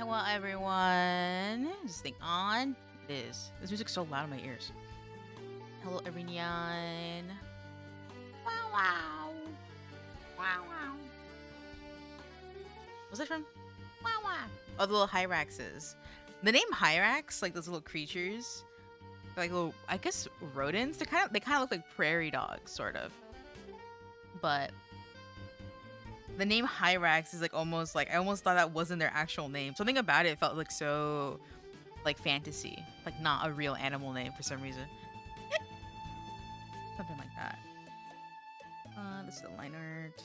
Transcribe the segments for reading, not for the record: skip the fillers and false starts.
Well, everyone. Is this thing on? It is. This music's so loud in my ears. Hello, everyone. Wow, wow. Wow, wow. What's that from? Wow, wow. Oh, the little Hyraxes. The name Hyrax, like those little creatures, like little, I guess, rodents. They kind of look like prairie dogs, sort of. But the name Hyrax is like almost like I almost thought that wasn't their actual name. Something about it felt like so like fantasy, like not a real animal name for some reason. Something like that. This is the line art.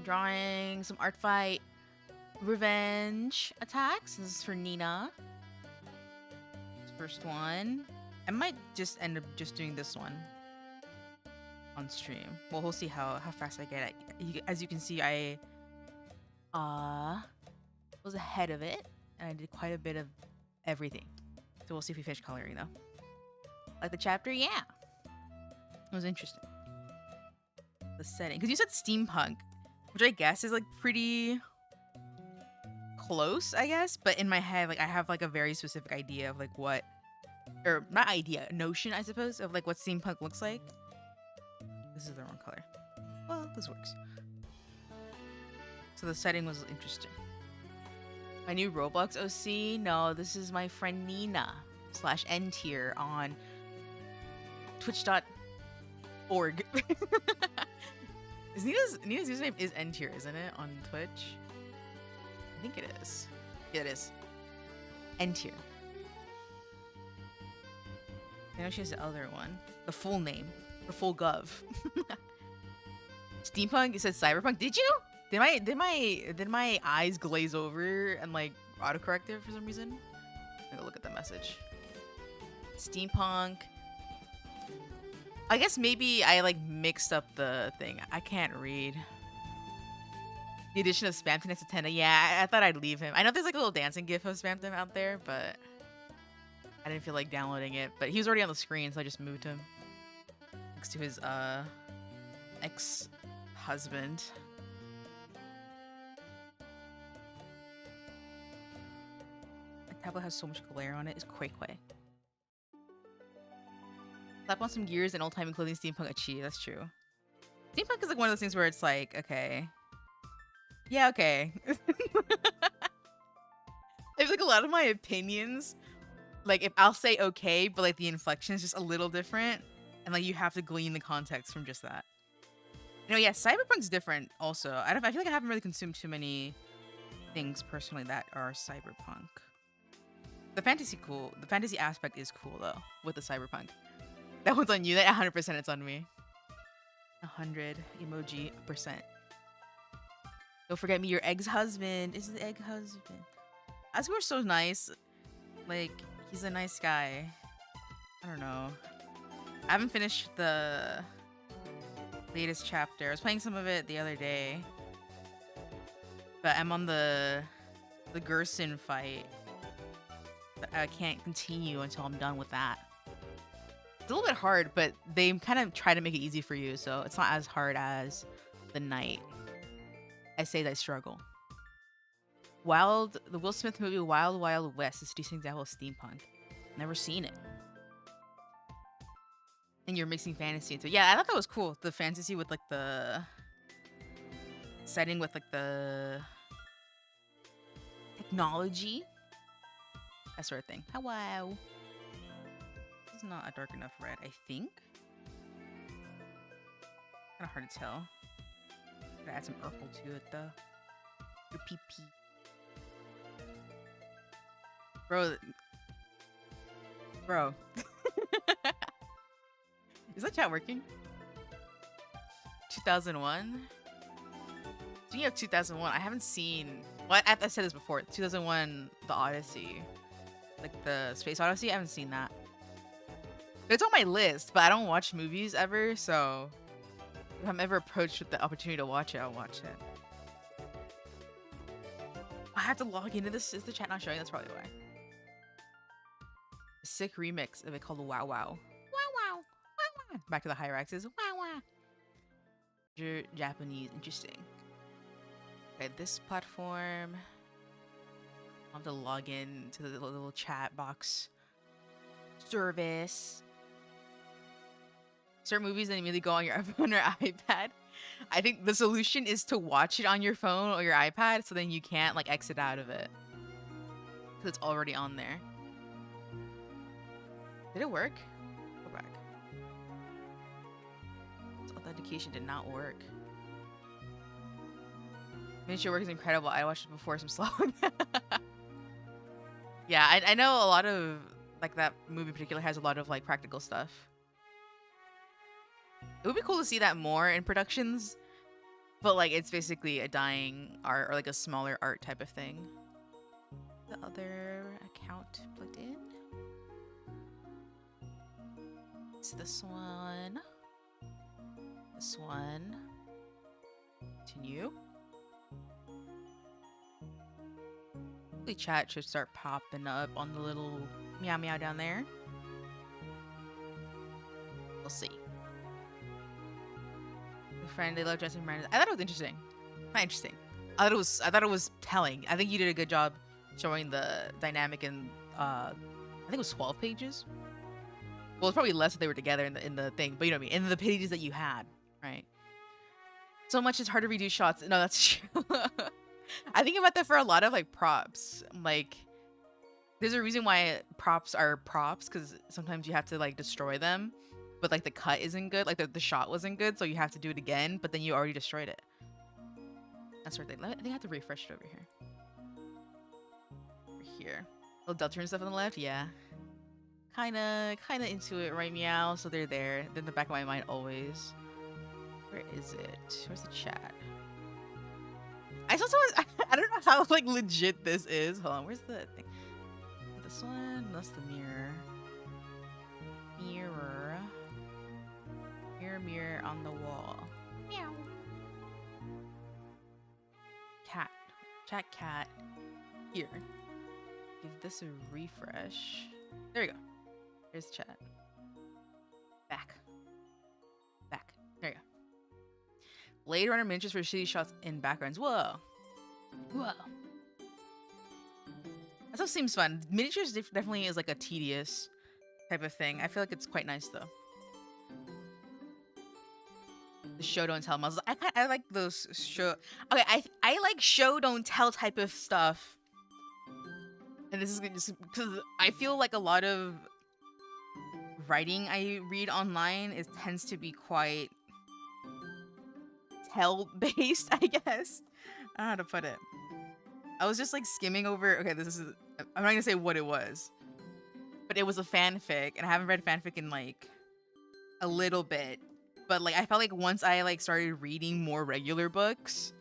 Drawing some Artfight revenge attacks. This is for Nina. First one. I might just end up just doing this one on stream. Well, we'll see how fast I get. As you can see, I was ahead of it, and I did quite a bit of everything. So we'll see if we finish coloring though. Like the chapter, yeah, it was interesting. The setting, because you said steampunk, which I guess is like pretty close, I guess. But in my head, like I have like a very specific idea of like what, or not idea, notion, I suppose, of like what steampunk looks like. This is the wrong color. Well, this works. So the setting was interesting. My new Roblox OC? No, this is my friend Nina /N tier on twitch.org. Nina's username is N tier, isn't it? On Twitch? I think it is. Yeah, it is. N tier. I know she has the other one. The full name. Or full gov. Steampunk? You said cyberpunk? Did you? Did my eyes glaze over and like autocorrect it for some reason? I'm gonna look at the message. Steampunk. I guess maybe I like mixed up the thing. I can't read. The addition of Spamton next to Tenda. Yeah, I thought I'd leave him. I know there's like a little dancing gif of Spamton out there, but I didn't feel like downloading it. But he was already on the screen, so I just moved him next to his ex-husband. My tablet has so much glare on it. It's Quay Quay. Slap on some gears and old-timey clothing, steampunk achieve. That's true. Steampunk is like one of those things where it's like, okay. Yeah, okay. I feel like a lot of my opinions, like if I'll say okay, but like the inflection is just a little different, and like you have to glean the context from just that. You know, yeah, cyberpunk's different also. I feel like I haven't really consumed too many things personally that are cyberpunk. The fantasy aspect is cool though with the cyberpunk. That one's on you. That 100% it's on me. 100 emoji %. Don't forget me, your ex-husband. Is the ex-husband? Asgore so nice. Like, he's a nice guy. I don't know. I haven't finished the latest chapter. I was playing some of it the other day. But I'm on the Gerson fight. But I can't continue until I'm done with that. It's a little bit hard, but they kind of try to make it easy for you, so it's not as hard as the night. I say that I struggle. The Will Smith movie Wild Wild West is a decent example of steampunk. Never seen it. And you're mixing fantasy into it. Yeah, I thought that was cool. The fantasy with like the setting with like the technology. That sort of thing. Oh, wow. This is not a dark enough red, I think. Kind of hard to tell. Gotta add some purple to it though. Your PP. Bro. Is that chat working? 2001? Speaking of 2001, I haven't seen... Well, I said this before. 2001, The Odyssey. Like the Space Odyssey, I haven't seen that. But it's on my list, but I don't watch movies ever, so... If I'm ever approached with the opportunity to watch it, I'll watch it. I have to log into this. Is the chat not showing? That's probably why. A sick remix of it called Wow Wow. Wow Wow. Wow Wow. Back to the Hyraxes. Wow Wow. Japanese. Interesting. Okay, this platform. I'll have to log in to the little chat box service. Start movies and immediately go on your iPhone or iPad. I think the solution is to watch it on your phone or your iPad, so then you can't like exit out of it because it's already on there. Did it work? Go back. This authentication did not work. Miniature work is incredible. I watched it before some slow. Yeah, I know a lot of like that movie in particular has a lot of like practical stuff. It would be cool to see that more in productions, but like it's basically a dying art or like a smaller art type of thing. The other account plugged in. It's this one. This one. Continue. Hopefully chat should start popping up on the little meow meow down there. We'll see. My friend, they love dressing Miranda. I thought it was interesting. Not interesting. I thought it was telling. I think you did a good job showing the dynamic in I think it was 12 pages. Well, it's probably less if they were together in the thing, but you know what I mean. In the pages that you had, right? So much it's hard to redo shots. No, that's true. I think about that for a lot of like props. Like, there's a reason why props are props, because sometimes you have to like destroy them, but like the cut isn't good, like the shot wasn't good, so you have to do it again. But then you already destroyed it. That's sort of thing. I think I have to refresh it over here. Over here. Little Delta and stuff on the left, yeah. Kinda into it, right? Meow. So they're there. They're in the back of my mind always. Where is it? Where's the chat? I saw someone. I don't know how like legit this is. Hold on. Where's the thing? This one. That's the mirror. Mirror. Mirror on the wall. Meow. Cat. Chat cat. Here. Give this a refresh. There you go. There's chat. Back. There you go. Blade Runner miniatures for shitty shots in backgrounds. Whoa. That stuff seems fun. Miniatures definitely is like a tedious type of thing. I feel like it's quite nice though. The show don't tell muzzles. I like those show. Okay, I like show don't tell type of stuff. And this is just because I feel like a lot of writing I read online tends to be quite tell-based, I guess. I don't know how to put it. I was just like skimming over. Okay, this is. I'm not gonna say what it was, but it was a fanfic, and I haven't read fanfic in like a little bit. But like, I felt like once I like started reading more regular books,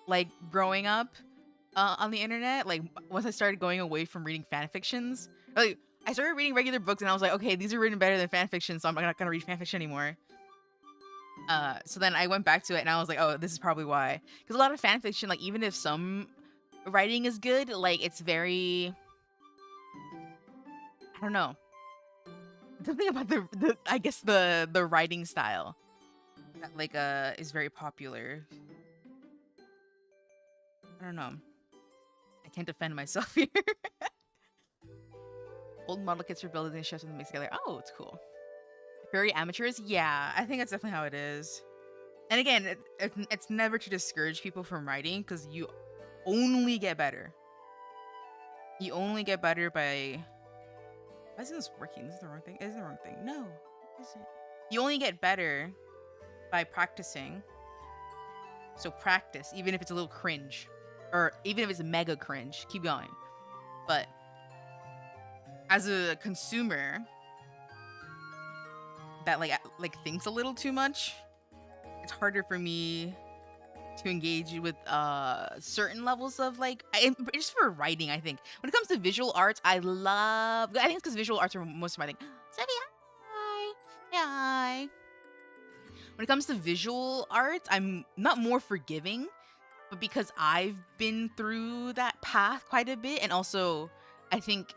like growing up on the internet, like once I started going away from reading fanfictions, like I started reading regular books, and I was like, okay, these are written better than fanfiction, so I'm not gonna read fanfiction anymore. So then I went back to it, and I was like, oh, this is probably why. Because a lot of fanfiction, like even if some writing is good, like it's very, I don't know. Something about the I guess the writing style that like is very popular. I don't know. I can't defend myself here. Old model kits for buildings and ships and mix together. Oh, it's cool. Very amateurs? Yeah, I think that's definitely how it is. And again, it's never to discourage people from writing, because you only get better. You only get better by... Why isn't this working? This is the wrong thing. Is the wrong thing? No. Is it? You only get better by practicing. So practice, even if it's a little cringe. Or even if it's mega cringe. Keep going. But as a consumer that like thinks a little too much, it's harder for me to engage with certain levels of like just for writing. I think when it comes to visual arts, I think it's because visual arts are most of my thing. Sophie, hi. Hi. When it comes to visual arts, I'm not more forgiving, but because I've been through that path quite a bit, and also I think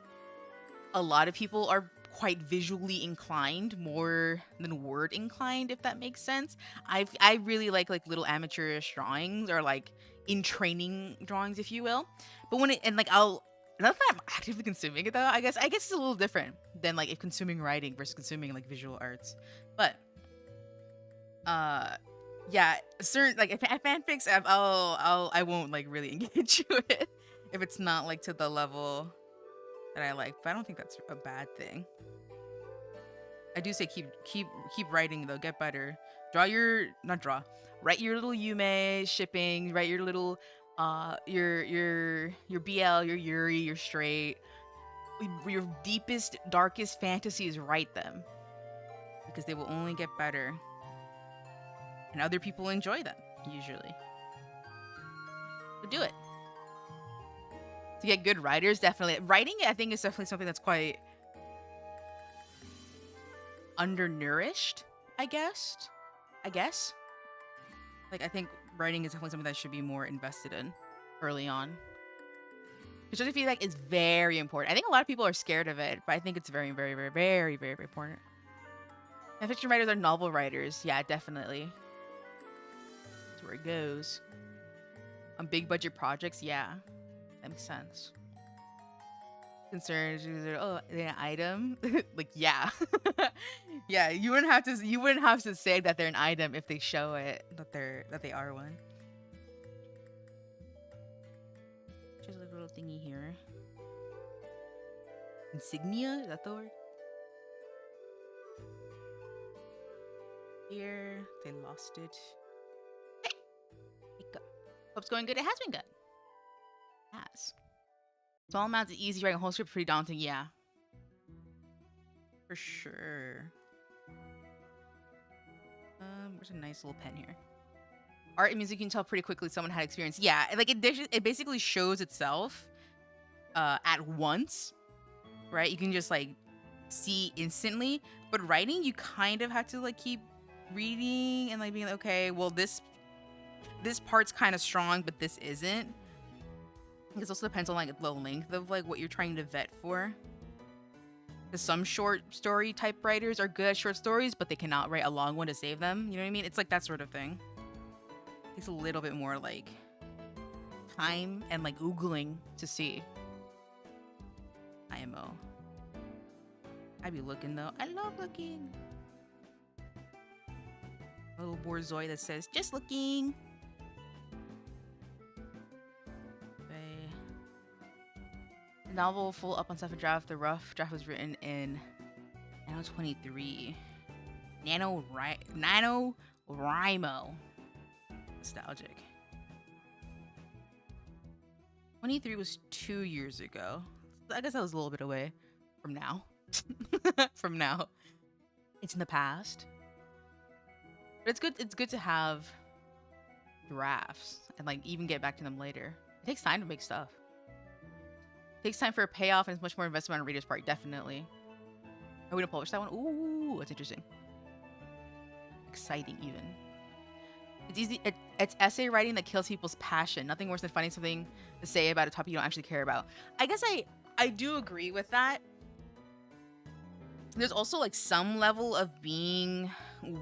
a lot of people are quite visually inclined more than word inclined, if that makes sense. I really like little amateurish drawings, or like in training drawings, if you will. But when it, and like I'll not that I'm actively consuming it though. I guess it's a little different than like if consuming writing versus consuming like visual arts. But yeah, certain like if fanfics, I won't like really engage with it if it's not like to the level that I like. But I don't think that's a bad thing. I do say keep writing though. Get better. Write your little Yume shipping. Write your little your BL, your Yuri, your straight. Your deepest, darkest fantasies. Write them, because they will only get better, and other people enjoy them usually. So do it. To get good writers, definitely writing. I think is definitely something that's quite undernourished. I guess. Like, I think writing is definitely something that should be more invested in early on. Constructive feedback is very important. I think a lot of people are scared of it, but I think it's very, very, very, very, very, very important. And fiction writers are novel writers. Yeah, definitely. That's where it goes. On big budget projects, yeah. That makes sense. Concerns, oh, they're an item. Like, yeah. Yeah, you wouldn't have to say that they're an item if they show it that they are one. Just a little thingy here. Insignia, is that the word? Here, they lost it. Hope it's going good. It has been good. It has. Small amounts of easy writing, whole script pretty daunting, yeah. For sure. There's a nice little pen here. Art and music, you can tell pretty quickly someone had experience. Yeah, like it basically shows itself at once, right? You can just like see instantly. But writing, you kind of have to like keep reading and like being like, okay, well this part's kind of strong, but this isn't. It also depends on like the length of like what you're trying to vet for. Because some short story type writers are good at short stories, but they cannot write a long one to save them. You know what I mean? It's like that sort of thing. It takes a little bit more like time and like Googling to see. IMO. I be looking though. I love looking. A little borzoi that says, just looking. Novel full up on second draft. The rough draft was written in Nano 23. NaNoWriMo. Nostalgic. 23 was 2 years ago. I guess I was a little bit away from now. From now. It's in the past. But it's good to have drafts and like even get back to them later. It takes time to make stuff. Takes time for a payoff, and it's much more investment on a reader's part, definitely. Are we gonna publish that one? Ooh, that's interesting. Exciting, even. It's easy. It's essay writing that kills people's passion. Nothing worse than finding something to say about a topic you don't actually care about. I guess I do agree with that. There's also like some level of being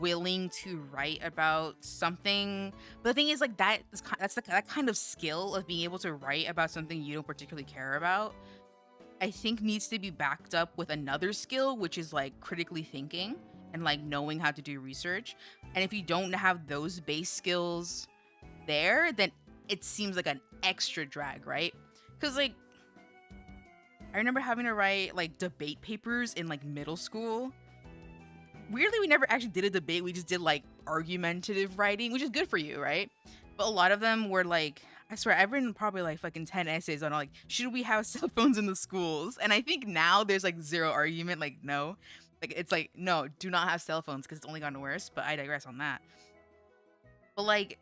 willing to write about something, but the thing is like that kind of skill of being able to write about something you don't particularly care about, I think needs to be backed up with another skill, which is like critically thinking and like knowing how to do research. And if you don't have those base skills there, then it seems like an extra drag, right? Because like I remember having to write like debate papers in like middle school. Weirdly, we never actually did a debate. We just did like argumentative writing, which is good for you, right? But a lot of them were like, I swear, I've written probably like fucking 10 essays on like, should we have cell phones in the schools? And I think now there's like zero argument, like no. Like it's like, no, do not have cell phones because it's only gotten worse. But I digress on that. But like,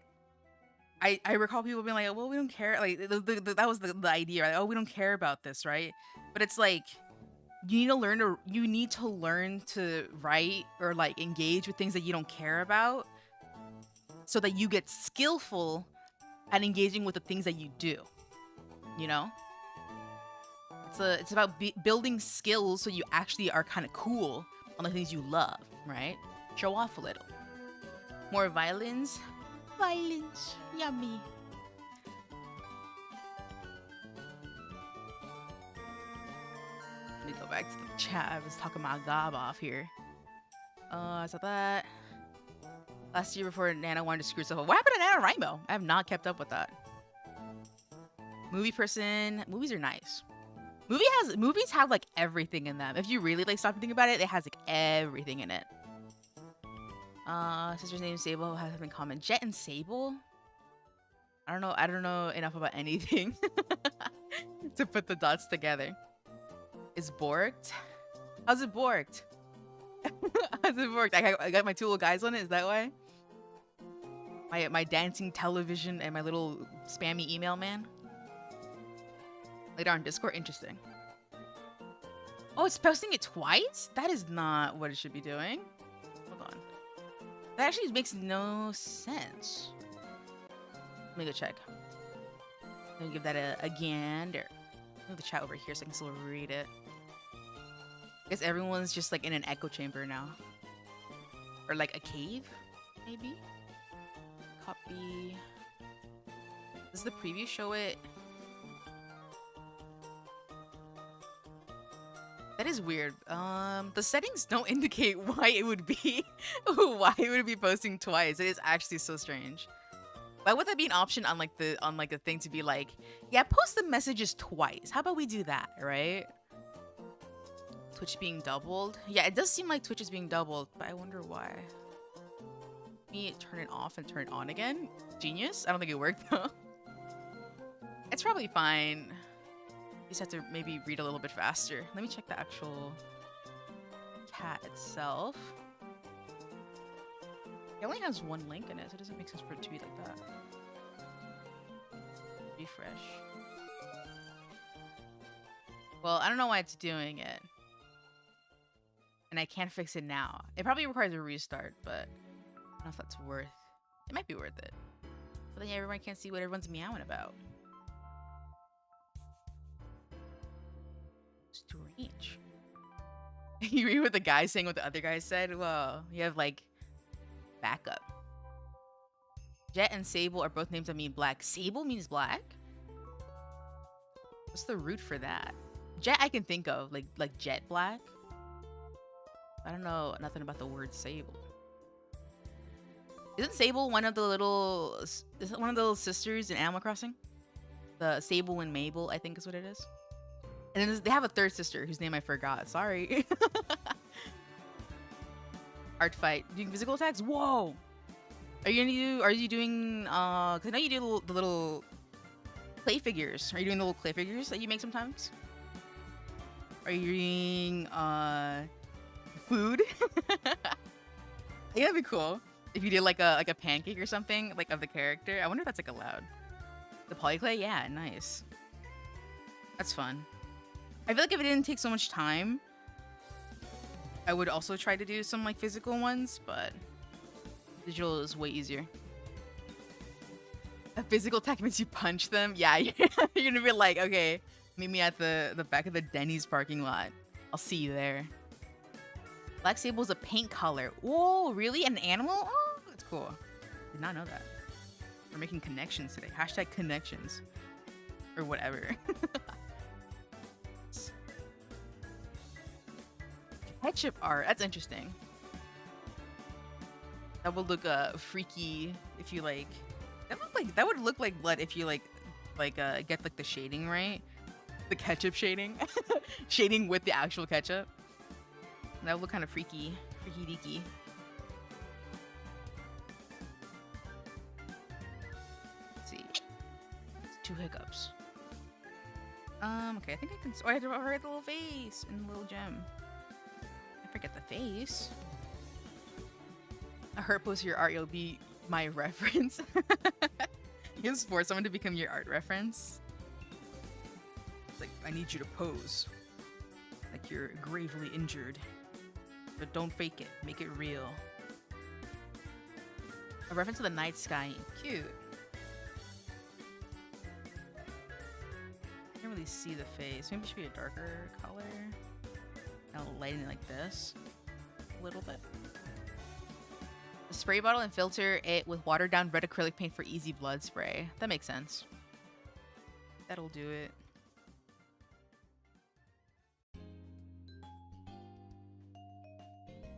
I recall people being like, well, we don't care. Like that was the idea, right? Oh, we don't care about this, right? But it's like, you need to learn to write or like engage with things that you don't care about so that you get skillful at engaging with the things that you do, you know? It's about building skills so you actually are kind of cool on the things you love, right? Show off a little. More violins. Violins. Yummy. Let me go back to the chat. I was talking my gob off here. So that. Last year before Nana wanted to screw stuff up. What happened to NaNoWriMo? I have not kept up with that. Movie person. Movies are nice. Movies have like everything in them. If you really like stop and think about it, it has like everything in it. Sister's name is Sable has something in common. Jet and Sable? I don't know enough about anything to put the dots together. Is borked? How's it borked? How's it borked? I got my two little guys on it, is that why? My dancing television and my little spammy email man. Later on Discord, interesting. Oh, it's posting it twice? That is not what it should be doing. Hold on. That actually makes no sense. Let me go check. Let me give that a gander. Move the chat over here so I can still read it. I guess everyone's just like in an echo chamber now. Or like a cave, maybe? Copy. Does the preview show it? That is weird. The settings don't indicate why it would be posting twice. It is actually so strange. Why would that be an option on like the thing to be like, yeah, post the messages twice? How about we do that, right? Twitch being doubled. Yeah, it does seem like Twitch is being doubled, but I wonder why. Let me turn it off and turn it on again. Genius. I don't think it worked though. It's probably fine. You just have to maybe read a little bit faster. Let me check the actual cat itself. It only has one link in it, so it doesn't make sense for it to be like that. Refresh. Well, I don't know why it's doing it. And I can't fix it now. It probably requires a restart, but I don't know if that's worth... It might be worth it. But then yeah, everyone can't see what everyone's meowing about. Strange. You read what the guy saying what the other guy said? Well, you have like backup. Jet and Sable are both names that mean black. Sable means black? What's the root for that? Jet I can think of, like jet black. I don't know nothing about the word Sable. Isn't Sable one of the little... Is it one of the little sisters in Animal Crossing? The Sable and Mabel, I think is what it is. And then they have a third sister whose name I forgot. Sorry. Artfight. Doing physical attacks? Whoa! Are you doing, cause I know you do the little clay figures. Are you doing the little clay figures that you make sometimes? Are you doing, food? I think that'd be cool. If you did like a pancake or something, like of the character. I wonder if that's like allowed. The polyclay? Yeah, nice. That's fun. I feel like if it didn't take so much time, I would also try to do some like physical ones, but digital is way easier. A physical attack means you punch them? Yeah, you're gonna be like, okay, meet me at the back of the Denny's parking lot. I'll see you there. Black Sable is a paint color. Whoa, really? An animal? Oh, that's cool. Did not know that. We're making connections today. Hashtag connections. Or whatever. Ketchup art. That's interesting. That would look freaky if you like. That would look like blood if you get like the shading right. The ketchup shading, shading with the actual ketchup. That would look kind of freaky deaky. Let's see. 2 hiccups. Okay, I think I can. Oh, I had to write the little face and the little gem. Forget the face. A hurt post your art, you'll be my reference. You can force someone to become your art reference. It's like, I need you to pose like you're gravely injured. But don't fake it, make it real. A reference to the night sky. Cute. I can't really see the face. Maybe it should be a darker color. I'll lighten it like this a little bit. The spray bottle and filter it with watered down red acrylic paint for easy blood spray. That makes sense. That'll do it.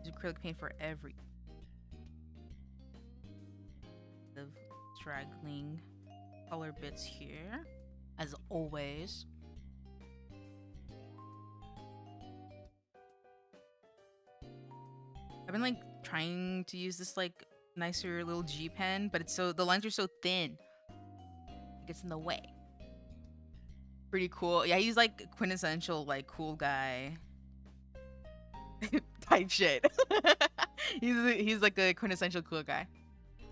Use acrylic paint for every the straggling color bits here, as always. I've been like trying to use this like nicer little G pen, but it's so the lines are so thin. It gets in the way. Pretty cool. Yeah, he's like quintessential like cool guy type shit. he's like a quintessential cool guy.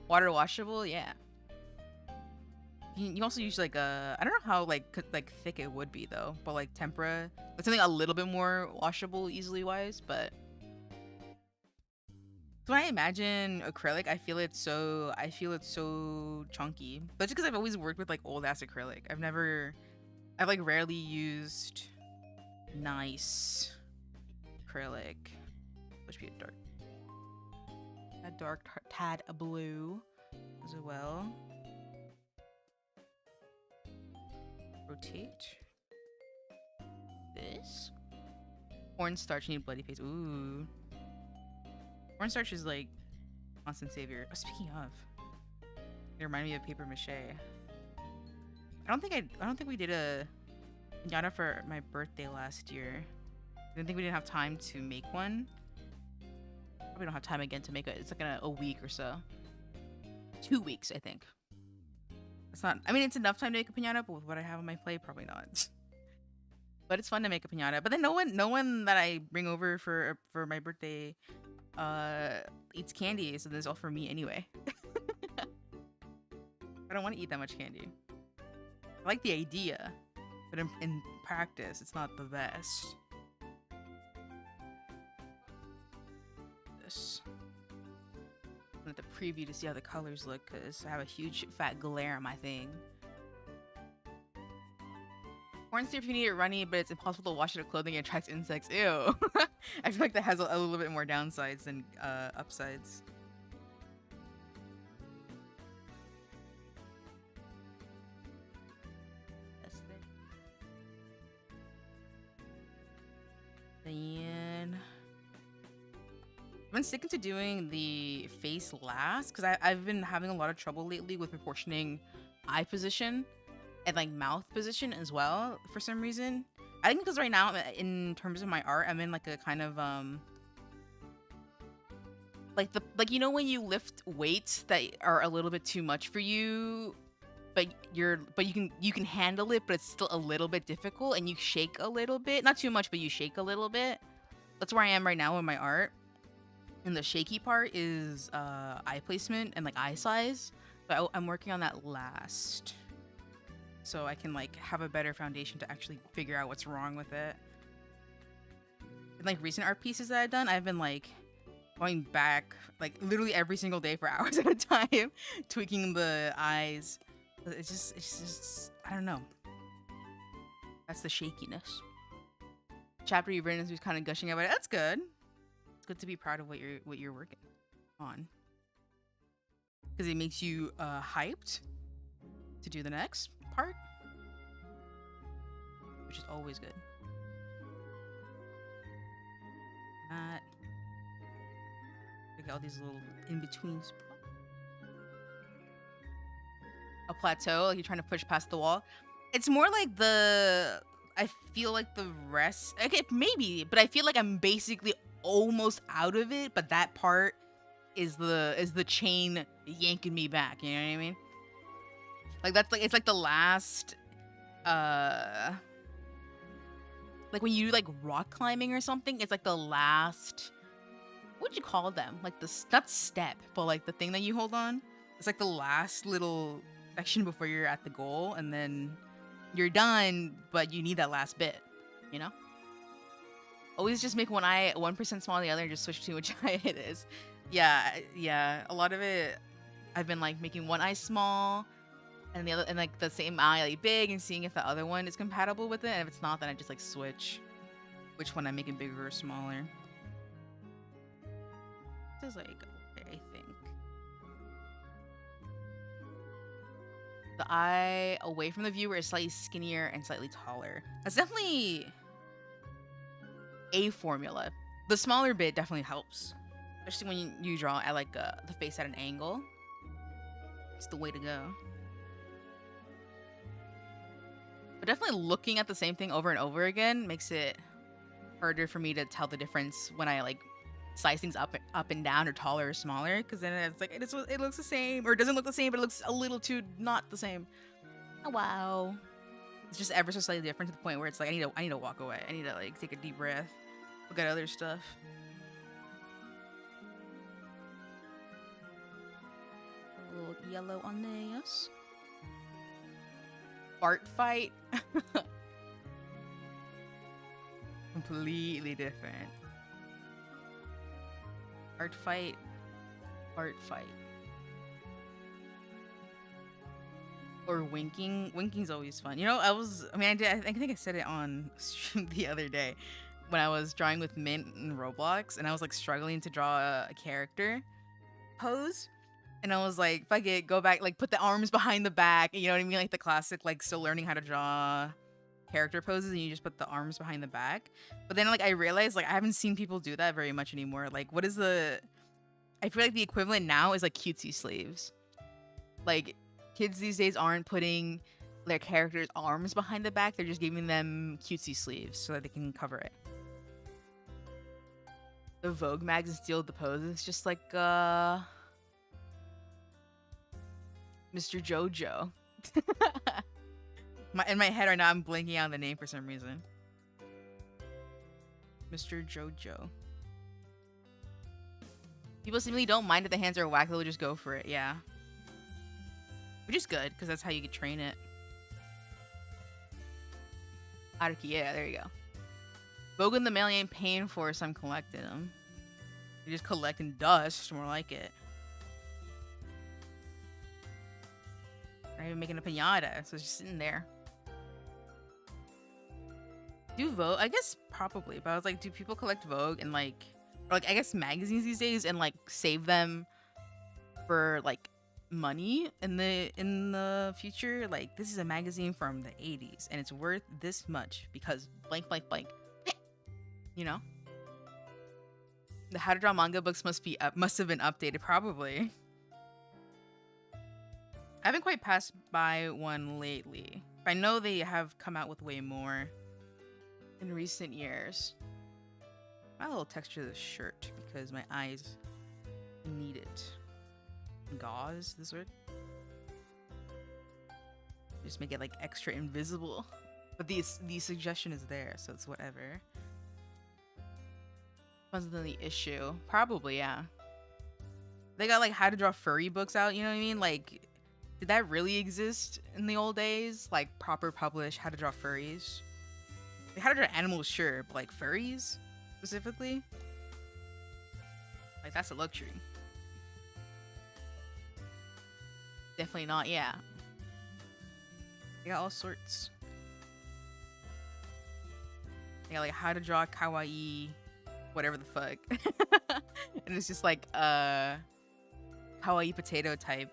Water washable, yeah. You also use like a, I don't know how like thick it would be though, but like tempera, like something a little bit more washable easily wise. But so when I imagine acrylic, I feel it's so chunky. That's just because I've always worked with like old ass acrylic. I've like rarely used nice acrylic. Which be a dark tad blue as well. Rotate this. Cornstarch, need bloody face. Ooh. Cornstarch is like constant savior. Oh, speaking of, it reminded me of paper mache. I don't think we did a pinata for my birthday last year. I didn't think we didn't have time to make one. Probably don't have time again to make it. It's like a week or so. 2 weeks, I think. It's not. I mean, it's enough time to make a pinata, but with what I have on my plate, probably not. But it's fun to make a pinata. But then no one that I bring over for my birthday eats candy, so this is all for me anyway. I don't want to eat that much candy. I like the idea, but in practice, it's not the best. This. I'm at the preview to see how the colors look, because I have a huge fat glare on my thing. Cornstarch if you need it runny, but it's impossible to wash it with clothing. It attracts insects. Ew. I feel like that has a little bit more downsides than upsides. That's it. Then I've been sticking to doing the face last because I've been having a lot of trouble lately with proportioning eye position and like mouth position as well for some reason. I think because right now in terms of my art, I'm in like a kind of like you know when you lift weights that are a little bit too much for you, but you can handle it, but it's still a little bit difficult, and you shake a little bit, not too much, but you shake a little bit. That's where I am right now in my art. And the shaky part is eye placement and like eye size, but I'm working on that last, so I can like have a better foundation to actually figure out what's wrong with it. And like recent art pieces that I've done, I've been like going back like literally every single day for hours at a time, tweaking the eyes. It's just I don't know. That's the shakiness. Chapter you've written is kind of gushing about it. That's good. It's good to be proud of what you're working on, because it makes you hyped to do the next part, which is always good. Look at all these little in-between spots. A plateau, like you're trying to push past the wall. It's more like I feel like the rest, okay, maybe, but I feel like I'm basically almost out of it, but that part is the chain yanking me back, you know what I mean? Like that's like, it's like the last like when you do like rock climbing or something, it's like the last, what'd you call them? Like the, not step, but like the thing that you hold on. It's like the last little section before you're at the goal, and then you're done, but you need that last bit, you know? Always just make one eye 1% smaller than the other and just switch between which eye it is. Yeah. A lot of it, I've been like making one eye small, And the other, and like the same eye, like big, and seeing if the other one is compatible with it. And if it's not, then I just like switch which one I'm making bigger or smaller. This is like, okay, I think. The eye away from the viewer is slightly skinnier and slightly taller. That's definitely a formula. The smaller bit definitely helps, especially when you draw at like the face at an angle. It's the way to go. But definitely looking at the same thing over and over again makes it harder for me to tell the difference when I like size things up and down or taller or smaller, because then it's like it looks the same, or it doesn't look the same, but it looks a little too not the same. Oh wow. It's just ever so slightly different to the point where it's like I need to walk away. I need to like take a deep breath, look at other stuff. A little yellow on this. Artfight. Completely different. Artfight. Or winking. Winking's always fun. You know, I think I said it on stream the other day when I was drawing with Mint in Roblox, and I was like struggling to draw a character pose. And I was like, fuck it, go back, like put the arms behind the back. You know what I mean? Like the classic, like still learning how to draw character poses, and you just put the arms behind the back. But then like I realized like I haven't seen people do that very much anymore. Like what is I feel like the equivalent now is like cutesy sleeves. Like kids these days aren't putting their characters' arms behind the back, they're just giving them cutesy sleeves so that they can cover it. The Vogue mags and steal the poses, just like Mr. Jojo. In my head right now, I'm blinking out the name for some reason. Mr. Jojo. People seemingly don't mind if the hands are whack, they'll just go for it, yeah. Which is good, because that's how you can train it. Araki, yeah, there you go. Vogue and the mail ain't paying for it, so I'm collecting them. You're just collecting dust, more like it. Not even making a pinata, so it's just sitting there. Do Vogue? I guess probably, but I was like, do people collect Vogue and like, or like I guess magazines these days and like save them for like money in the future? Like this is a magazine from the 80s and it's worth this much because blank blank blank. You know? The How to Draw manga books must have been updated probably. I haven't quite passed by one lately. I know they have come out with way more in recent years. Add a little texture to the shirt because my eyes need it. Gauze, this word. Just make it like extra invisible. But the suggestion is there, so it's whatever. Depends on the issue. Probably, yeah. They got like how to draw furry books out, you know what I mean? Like, did that really exist in the old days? Like proper published how to draw furries? Like, how to draw animals, sure, but like furries specifically? Like that's a luxury. Definitely not, yeah. They got all sorts. They got like how to draw kawaii, whatever the fuck. And it's just like kawaii potato type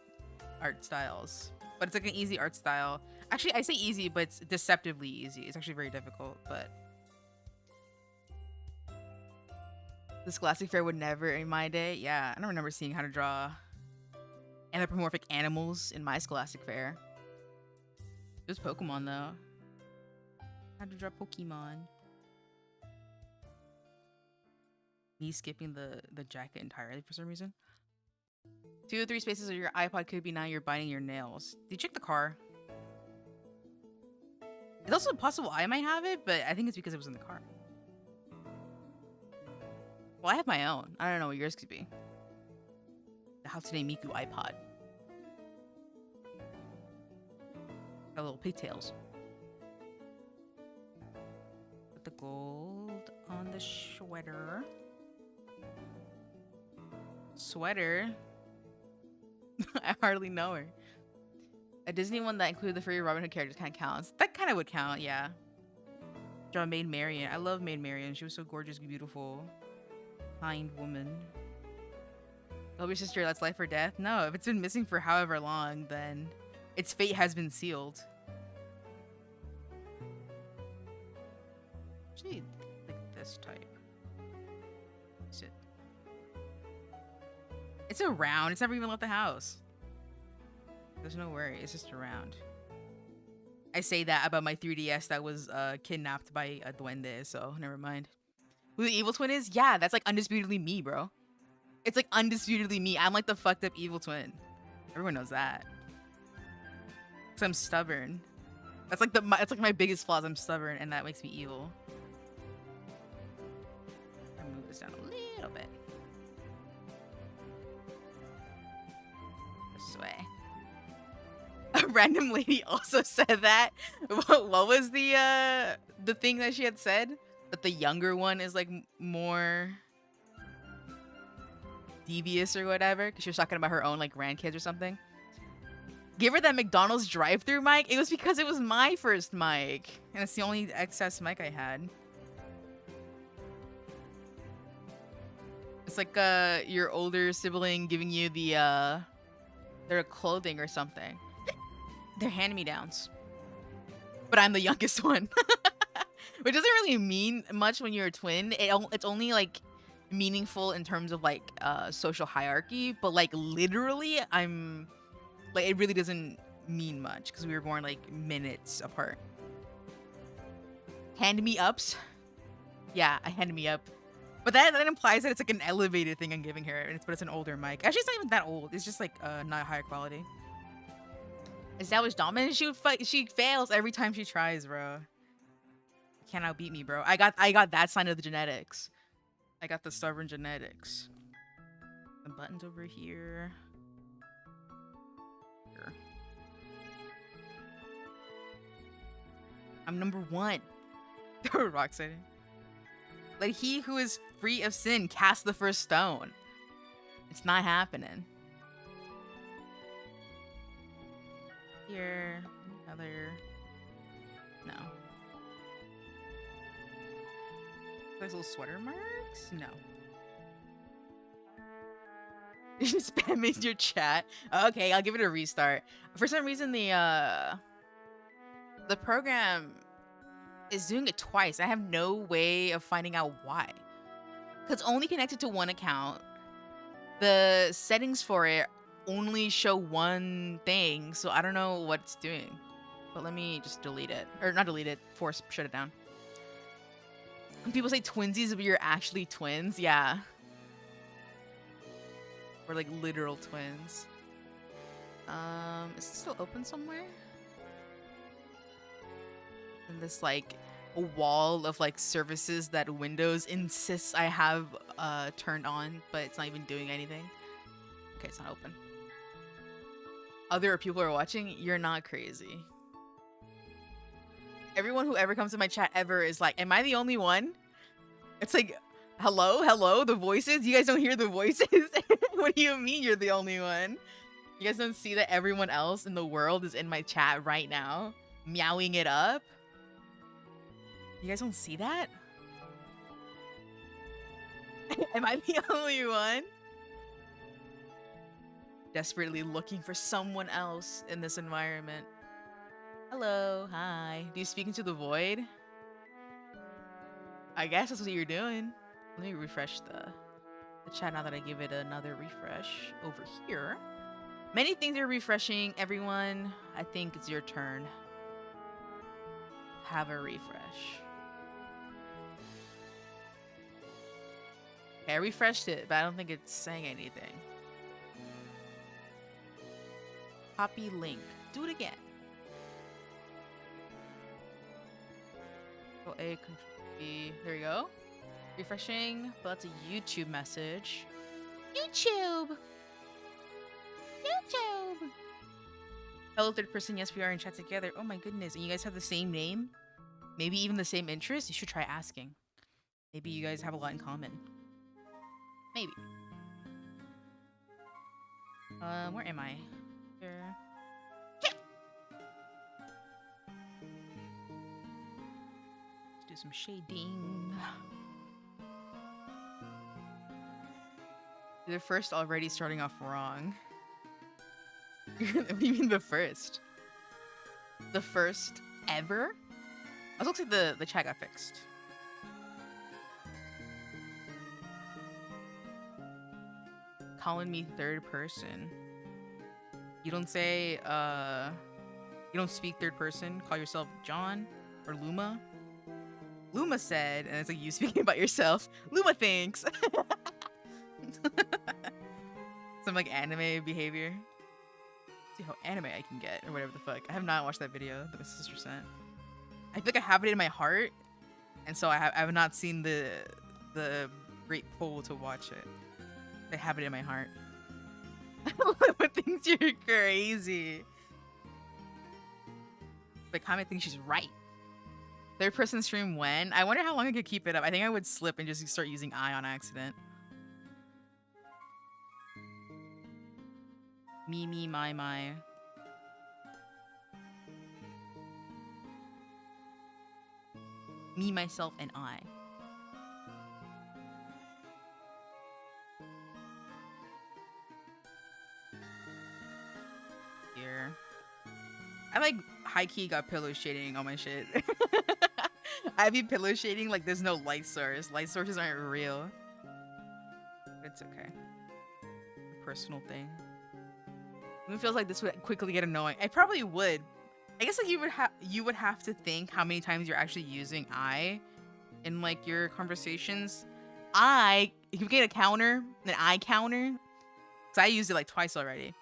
art styles. But it's like an easy art style. Actually, I say easy, but it's deceptively easy. It's actually very difficult, but the Scholastic Fair would never in my day. Yeah, I don't remember seeing how to draw anthropomorphic animals in my Scholastic Fair. It was Pokemon though. How to draw Pokemon. Me skipping the jacket entirely for some reason. 2 or 3 spaces of your iPod could be now you're biting your nails. Did you check the car? It's also possible I might have it, but I think it's because it was in the car. Well, I have my own. I don't know what yours could be. The Hatsune Miku iPod. Got little pigtails. Put the gold on the sweater. Sweater? I hardly know her. A Disney one that included the furry Robin Hood characters kind of counts. That kind of would count, yeah. Draw Maid Marian. I love Maid Marian. She was so gorgeous, beautiful, kind woman. Love your sister. That's life or death. No, if it's been missing for however long, then its fate has been sealed. Actually, like this type. Is it? It's around. It's never even left the house. There's no worry. It's just around. I say that about my 3DS that was kidnapped by a duende, so never mind. Who the evil twin is? Yeah, that's like undisputedly me, bro. It's like undisputedly me. I'm like the fucked up evil twin. Everyone knows that. Cause I'm stubborn. That's like that's like my biggest flaw. I'm stubborn, and that makes me evil. I'll move this down a little bit. This way. A random lady also said that. What was the thing that she had said? That the younger one is like more devious or whatever, because she was talking about her own like grandkids or something. Give her that McDonald's drive-through mic. It was because it was my first mic, and it's the only excess mic I had. It's like your older sibling giving you the their clothing or something. They're hand-me-downs, but I'm the youngest one. Which doesn't really mean much when you're a twin. It's only like meaningful in terms of like social hierarchy, but like literally I'm like, it really doesn't mean much because we were born like minutes apart. Hand me ups. Yeah, I hand me up, but that implies that it's like an elevated thing I'm giving her, but it's an older mic. Actually, it's not even that old. It's just like not higher quality. Established dominance. She fails every time she tries, bro. You can't outbeat me, bro. I got that sign of the genetics. I got the stubborn genetics. The buttons over here. Here. I'm number 1. Rock setting. Let he who is free of sin cast the first stone. It's not happening. Here, another. No. Those little sweater marks? No. You spamming your chat. Okay, I'll give it a restart. For some reason, the program is doing it twice. I have no way of finding out why. Cause it's only connected to one account. The settings for it only show one thing, so I don't know what it's doing. But let me just delete it. Or not delete it, shut it down. When people say twinsies, but you're actually twins, yeah. We're like literal twins. Is it still open somewhere? And this like a wall of like services that Windows insists I have turned on, but it's not even doing anything. Okay, it's not open. Other people are watching. You're not crazy. Everyone who ever comes to my chat ever is like, am I the only one? It's like, hello, the voices? You guys don't hear the voices? What do you mean you're the only one? You guys don't see that everyone else in the world is in my chat right now, meowing it up? You guys don't see that? Am I the only one? Desperately looking for someone else in this environment. Hello, hi. Do you speak into the void? I guess that's what you're doing. Let me refresh the chat now that I give it another refresh over here. Many things are refreshing, everyone. I think it's your turn. Have a refresh. Okay, I refreshed it, but I don't think it's saying anything. Copy link. Do it again. Control A, Control B. There we go. Refreshing, but that's a YouTube message. YouTube! YouTube! Hello, third person. Yes, we are in chat together. Oh my goodness. And you guys have the same name? Maybe even the same interests? You should try asking. Maybe you guys have a lot in common. Maybe. Where am I? Here. Do some shading. The first already starting off wrong. What do you mean the first? The first ever? It looks like the chat got fixed. Calling me third person. You don't say, you don't speak third person. Call yourself John or Luma. Luma said, and it's like you speaking about yourself. Luma thinks. Some like anime behavior. See how anime I can get or whatever the fuck. I have not watched that video that my sister sent. I feel like I have it in my heart, and so I have not seen the great pull to watch it. I have it in my heart. Luma thinks you're crazy. But Kame thinks she's right. Third person stream when? I wonder how long I could keep it up. I think I would slip and just start using I on accident. Me, my. Me, myself, and I. Here. I like high-key got pillow shading on my shit. I be pillow shading like there's no light source. Light sources aren't real. But it's okay. A personal thing. It feels like this would quickly get annoying. I probably would. I guess like you would have to think how many times you're actually using I in like your conversations. If you get a counter, an I counter, because I used it like twice already.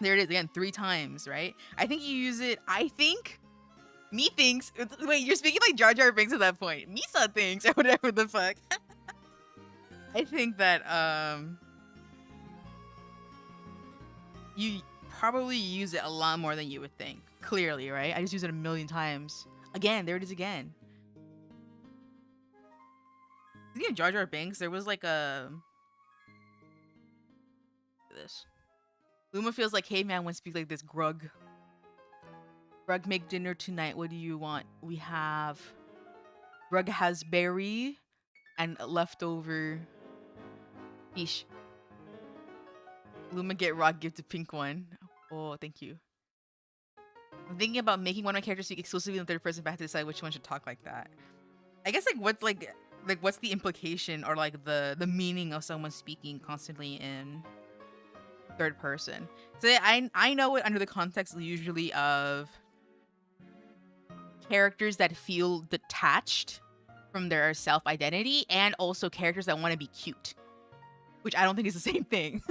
There it is again, 3 times, right? I think you use it. I think. Me thinks. Wait, you're speaking like Jar Jar Binks at that point. Misa thinks or whatever the fuck. I think that you probably use it a lot more than you would think. Clearly, right? I just use it a million times. Again, there it is again. Speaking of Jar Jar Binks, there was like a this. Luma feels like, hey man, when speak like this, Grug. Grug, make dinner tonight. What do you want? We have Grug has berry and leftover fish. Luma get rock, give the pink one. Oh, thank you. I'm thinking about making one of my characters speak exclusively in third person, but I have to decide which one should talk like that. I guess what's the implication or like the meaning of someone speaking constantly in third person? So I know it under the context usually of characters that feel detached from their self-identity and also characters that want to be cute, which I don't think is the same thing.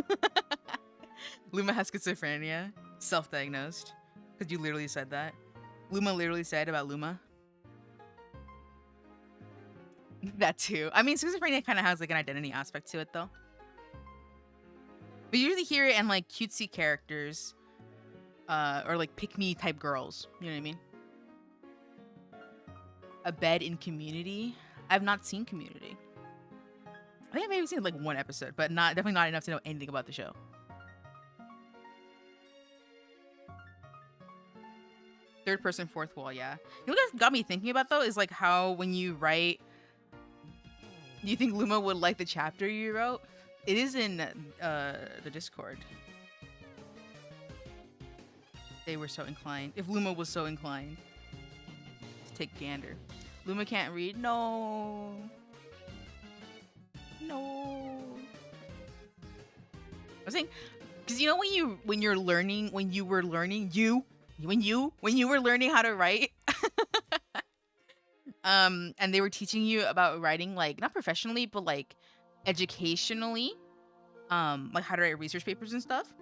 Luma has schizophrenia, self-diagnosed, because you literally said that. Luma literally said about Luma. That too. I mean, schizophrenia kind of has like an identity aspect to it though. But you usually hear it in like cutesy characters, or like pick-me type girls. You know what I mean? A bed in Community. I've not seen Community. I think I've maybe seen like 1 episode, but definitely not enough to know anything about the show. Third person, fourth wall, yeah. You know what got me thinking about though is like how when you write, do you think Luma would like the chapter you wrote? It is in the Discord. They were so inclined. If Luma was so inclined to take gander. Luma can't read. No. No. I was saying, because you know when you were learning how to write, and they were teaching you about writing, like not professionally, but like educationally, like how to write research papers and stuff.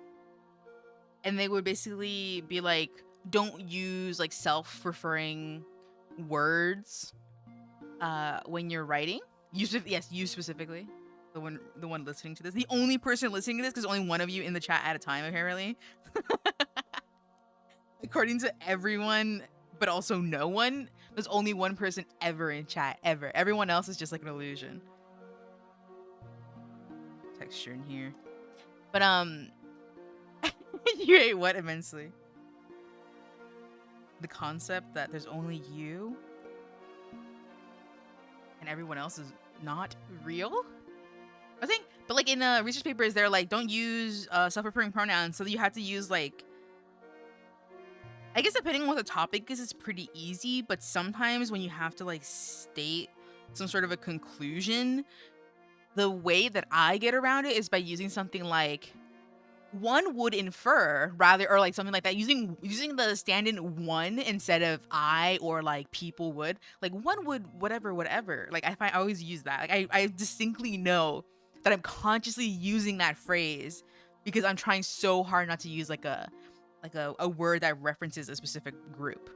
And they would basically be like, don't use like self-referring words when you're writing. You specifically. The one listening to this. The only person listening to this, because only one of you in the chat at a time, apparently. According to everyone, but also no one, there's only one person ever in chat, ever. Everyone else is just like an illusion. Texture in here. But, you hate what immensely? The concept that there's only you? and everyone else is not real. I think, but like in the research papers, they're like, don't use self-referring pronouns. So you have to use like, I guess depending on what the topic is, it's pretty easy. But sometimes when you have to like state some sort of a conclusion, the way that I get around it is by using something like one would infer rather, or like something like that, using the stand-in one instead of I, or like people would, like one would whatever. Like I always use that. Like I distinctly know that I'm consciously using that phrase because I'm trying so hard not to use like a word that references a specific group.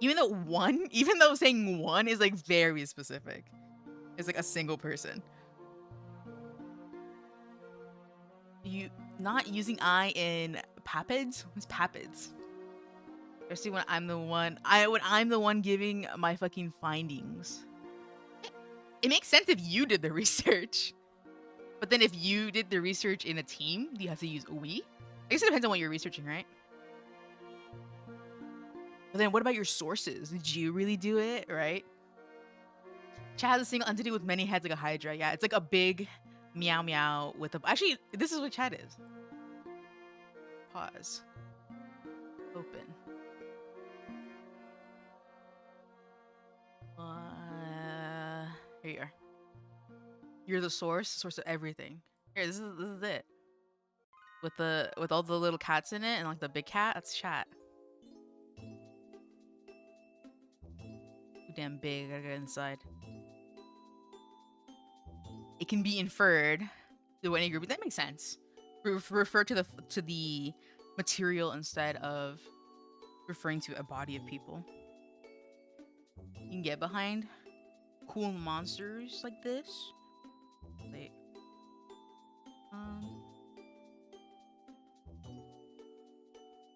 Even though saying one is like very specific. It's like a single person. You not using I in papids? What's papids? Especially when I'm the one giving my fucking findings. It makes sense if you did the research. But then if you did the research in a team, do you have to use we? I guess it depends on what you're researching, right? But then what about your sources? Did you really do it, right? Chat has a single entity with many heads like a hydra. Yeah, it's like a big meow meow with a... Actually, this is what chat is. Pause. Open. Here you are. You're the source of everything. Here, this is it. With all the little cats in it and like the big cat, that's chat. Too damn big, I gotta get inside. It can be inferred through any group. That makes sense. Refer to the material instead of referring to a body of people. You can get behind cool monsters like this. Wait.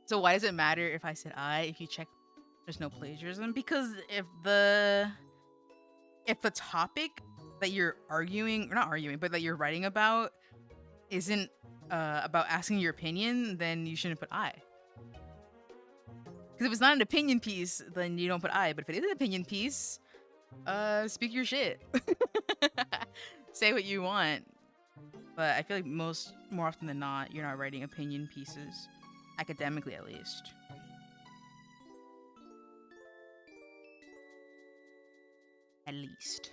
So why does it matter if I said I? If you check, there's no plagiarism, because if the topic that you're arguing, or not arguing, but that you're writing about isn't about asking your opinion, then you shouldn't put I. Because if it's not an opinion piece, then you don't put I. But if it is an opinion piece, speak your shit. Say what you want. But I feel like more often than not, you're not writing opinion pieces, academically at least. At least.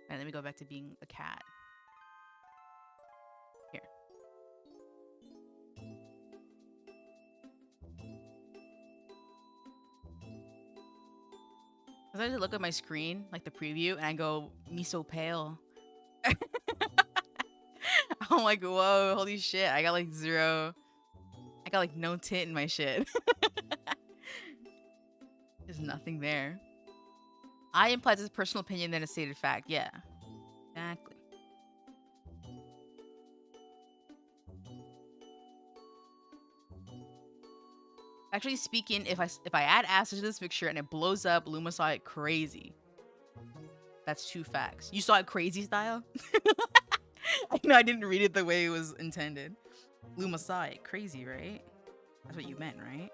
Alright, let me go back to being a cat. Here. I just look at my screen, like the preview, and I go, me so pale. I'm like, whoa, holy shit. I got like no tint in my shit. There's nothing there. I implies as personal opinion than a stated fact. Yeah, exactly. Actually speaking, if I add acid to this picture and it blows up, Luma saw it crazy. That's 2 facts. You saw it crazy style? I know I didn't read it the way it was intended. Luma saw it crazy, right? That's what you meant, right?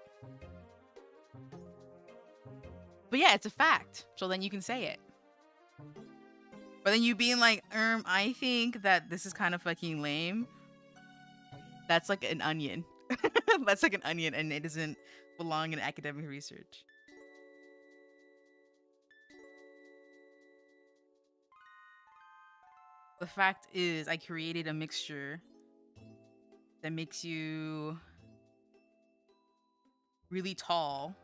But yeah, it's a fact. So then you can say it. But then you being like, I think that this is kind of fucking lame. That's like an onion. That's like an onion, and it doesn't belong in academic research. The fact is, I created a mixture that makes you really tall.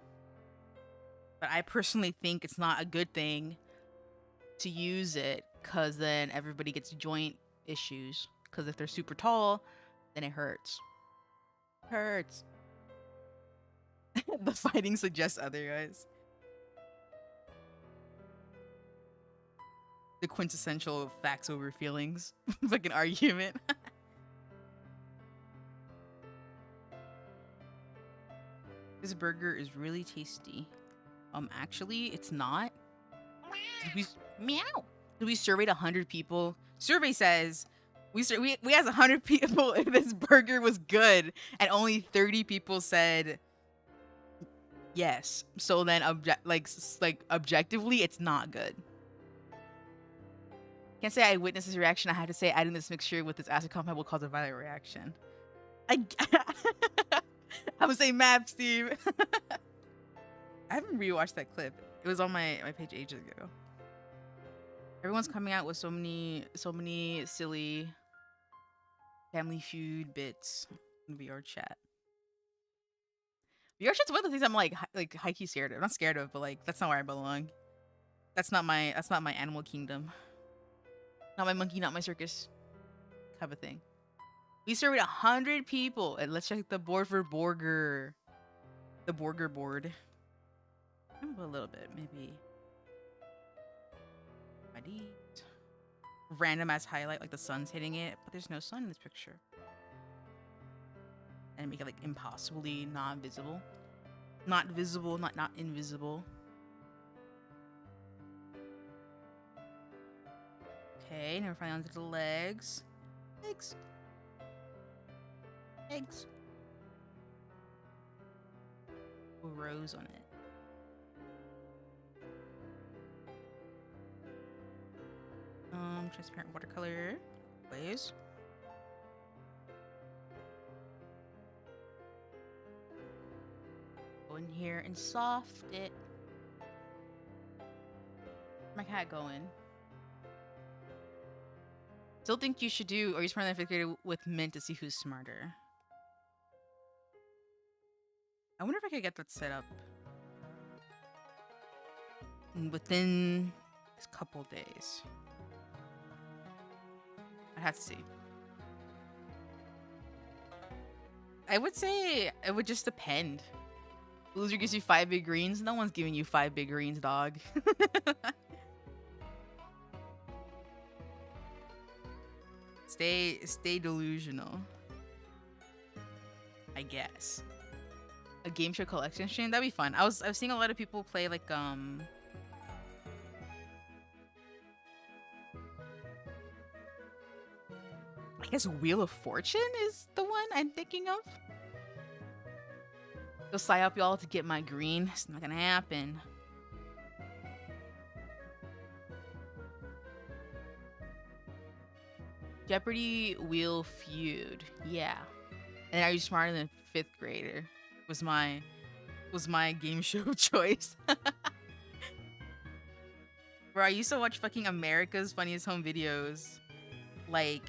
But I personally think it's not a good thing to use it, because then everybody gets joint issues. Because if they're super tall, then it hurts. Hurts. The fighting suggests otherwise. The quintessential facts over feelings fucking argument. This burger is really tasty. Actually, it's not. Meow. We surveyed 100 people. Survey says we asked 100 people if this burger was good, and only 30 people said Yes. So then, objectively, it's not good. Can't say I witnessed this reaction. I had to say adding this mixture with this acid compound will cause a violent reaction. I would say map, Steve. I haven't rewatched that clip. It was on my page ages ago. Everyone's coming out with so many silly Family Feud bits in VR chat. VR chat's one of the things I'm like high key scared of. I'm not scared of, but like that's not where I belong. That's not my animal kingdom. Not my monkey, not my circus type of thing. We surveyed 100 people, and let's check the board for Borger. The Borger board. A little bit, maybe. Random ass highlight, like the sun's hitting it, but there's no sun in this picture. And make it like impossibly not visible. Not visible, not invisible. Okay, now we're finally onto the legs. Legs. Legs. Rose on it. Transparent watercolor, please. Go in here and soft it. My cat going. Still think you should do, or you smarter than fifth grader with mint to see who's smarter. I wonder if I could get that set up within this couple days. I have to see. I would say it would just depend. Loser gives you 5 big greens. No one's giving you 5 big greens, dog. Stay delusional. I guess. A game show collection stream? That'd be fun. I was seeing a lot of people play like I guess Wheel of Fortune is the one I'm thinking of. Go psyop y'all to get my green. It's not gonna happen. Jeopardy Wheel Feud. Yeah. And Are You Smarter Than Fifth Grader? Was my game show choice. Bro, I used to watch fucking America's Funniest Home Videos like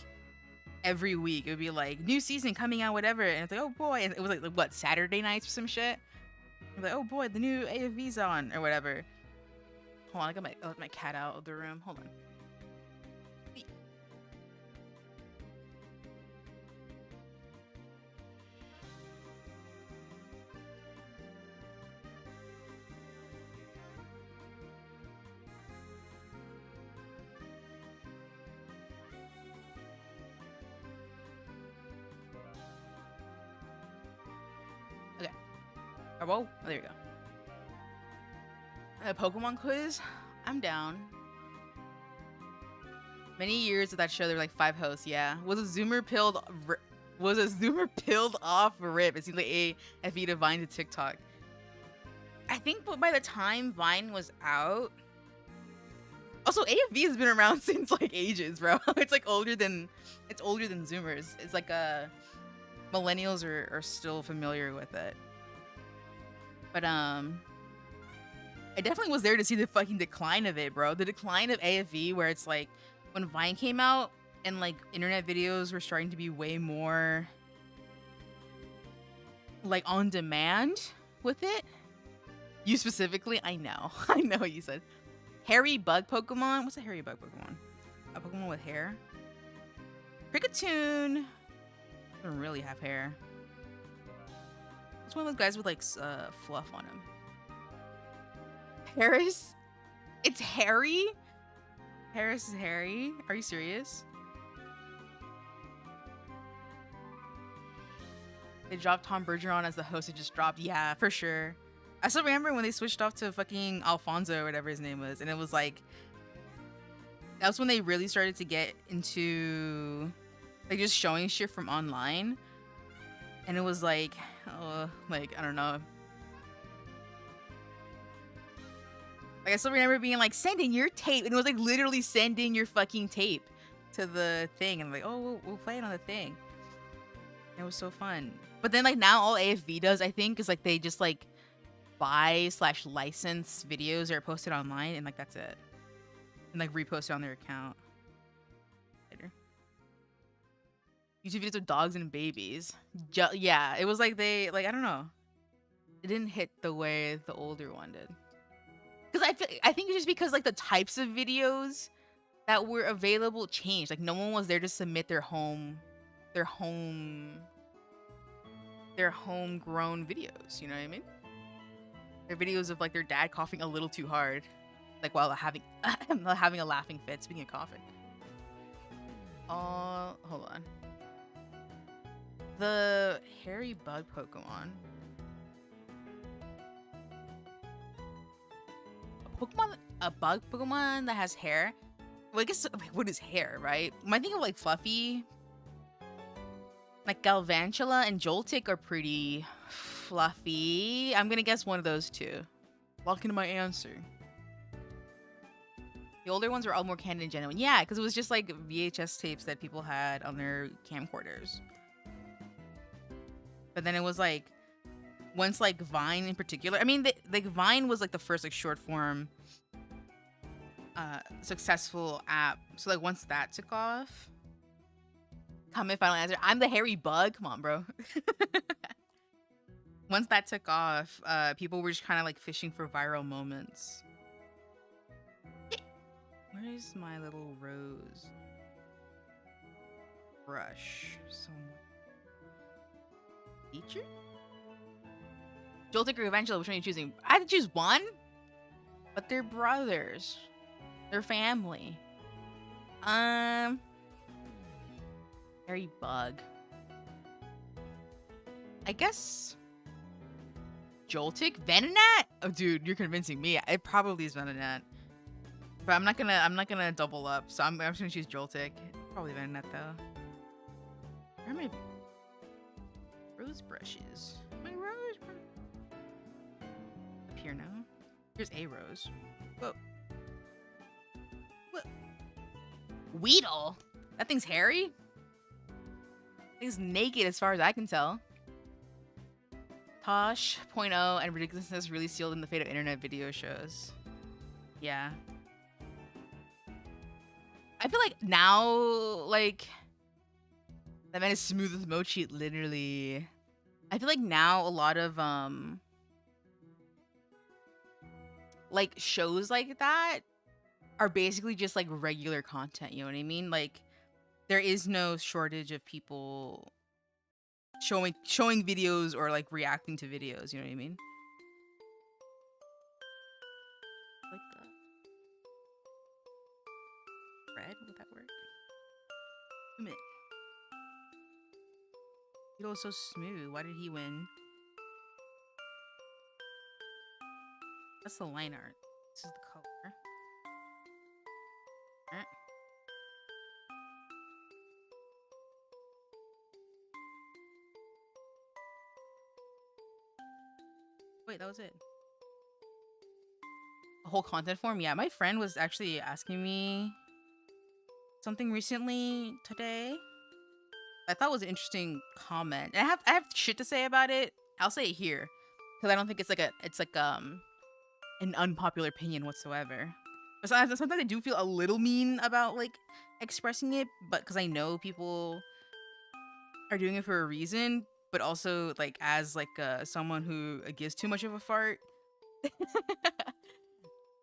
every week. It would be like new season coming out, whatever, and it's like, oh boy, and it was like what, Saturday nights or some shit. I'm like, oh boy, the new AFV's on or whatever. Hold on, I let my cat out of the room. Hold on. Whoa, oh, there you go. A Pokemon quiz? I'm down. Many years of that show, there were like 5 hosts. Yeah, was a Zoomer pilled off rip? It seems like AFV to Vine to TikTok. I think, but by the time Vine was out, also AFV has been around since like ages, bro. It's like older than Zoomers. It's like millennials are still familiar with it. But I definitely was there to see the fucking decline of it, bro. The decline of AFV, where it's like when Vine came out and like internet videos were starting to be way more like on demand with it. You specifically, I know what you said. Hairy bug Pokemon. What's a hairy bug Pokemon? A Pokemon with hair. Kricketune doesn't really have hair. It's one of those guys with like fluff on him. Harris? It's Harry? Harris is Harry? Are you serious? They dropped Tom Bergeron as the host. It just dropped. Yeah, for sure. I still remember when they switched off to fucking Alfonso or whatever his name was. And it was like, that was when they really started to get into like just showing shit from online. And it was like, I don't know. Like I still remember being like, send in your tape, and it was like literally send in your fucking tape to the thing, and I'm like, oh, we'll play it on the thing. It was so fun. But then like now all AFV does, I think, is like they just like buy/license videos that are posted online, and like that's it, and like repost it on their account later. YouTube videos of dogs and babies. Yeah, it was like they like I don't know. It didn't hit the way the older one did. Because I think it's just because like the types of videos that were available changed. Like no one was there to submit their homegrown videos. You know what I mean? They're videos of like their dad coughing a little too hard, like while having having a laughing fit. Speaking of coughing. Hold on. The hairy bug Pokemon. A bug Pokemon that has hair. Well, I guess like, what is hair, right? Am I thinking of like Fluffy? Like Galvantula and Joltik are pretty fluffy. I'm gonna guess one of those two. Lock into my answer. The older ones were all more candid and genuine. Yeah, because it was just like VHS tapes that people had on their camcorders. But then it was like, once like Vine in particular, I mean, like Vine was like the first like short form successful app. So like once that took off, comment final answer. I'm the hairy bug. Come on, bro. Once that took off, people were just kind of like fishing for viral moments. Where's my little rose brush? Teacher? Joltik or Evangela, which one are you choosing? I had to choose one? But they're brothers. They're family. Hairy bug. I guess Joltik? Venonat? Oh dude, you're convincing me. It probably is Venonat. But I'm not gonna double up, so I'm just gonna choose Joltik. Probably Venonat though. Where are my rose brushes? My rose brush. Up here now. Here's a rose. Whoa. What? Weedle? That thing's hairy? That thing's naked as far as I can tell. Tosh, .0, and ridiculousness really sealed in the fate of internet video shows. Yeah. I feel like now, like, that man is smooth as mochi, literally. I feel like now a lot of, like, shows like that are basically just, like, regular content, you know what I mean? Like, there is no shortage of people showing videos or, like, reacting to videos, you know what I mean? Like that. Red? Would that work? Zoom it. It was so smooth. Why did he win? That's the line art. This is the color. Alright. Wait, that was it. A whole content form? Yeah, my friend was actually asking me something recently today. I thought was an interesting comment. And I have shit to say about it. I'll say it here. Because I don't think it's like an unpopular opinion whatsoever. But sometimes I do feel a little mean about like expressing it, but because I know people are doing it for a reason, but also like as like someone who gives too much of a fart,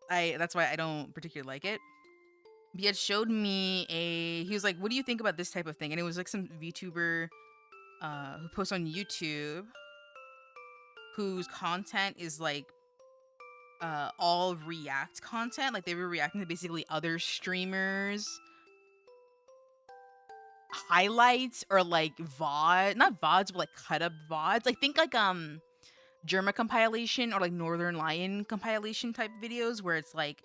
that's why I don't particularly like it. He had showed me he was like, what do you think about this type of thing? And it was like some VTuber who posts on YouTube whose content is like all react content. Like they were reacting to basically other streamers highlights or like not VODs, but like cut up VODs. Like think like Germa compilation or like Northern Lion compilation type videos where it's like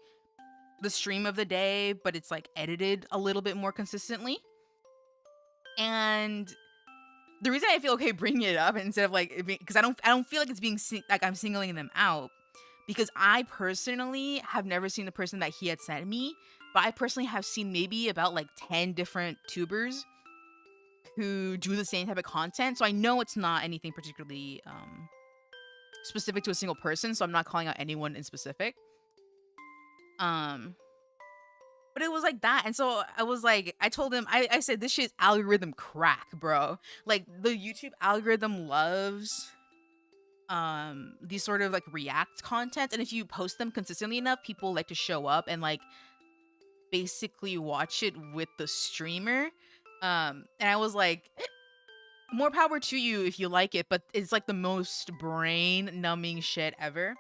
the stream of the day, but it's like edited a little bit more consistently. And the reason I feel okay bringing it up instead of like, because I don't feel like it's being like I'm singling them out, because I personally have never seen the person that he had sent me, but I personally have seen maybe about like 10 different tubers who do the same type of content. So I know it's not anything particularly specific to a single person, so I'm not calling out anyone in specific. But it was like that. And so I was like, I told him, I said, this shit's algorithm crack, bro. Like the YouTube algorithm loves these sort of like react content. And if you post them consistently enough, people like to show up and like basically watch it with the streamer. And I was like, more power to you if you like it, but it's like the most brain numbing shit ever.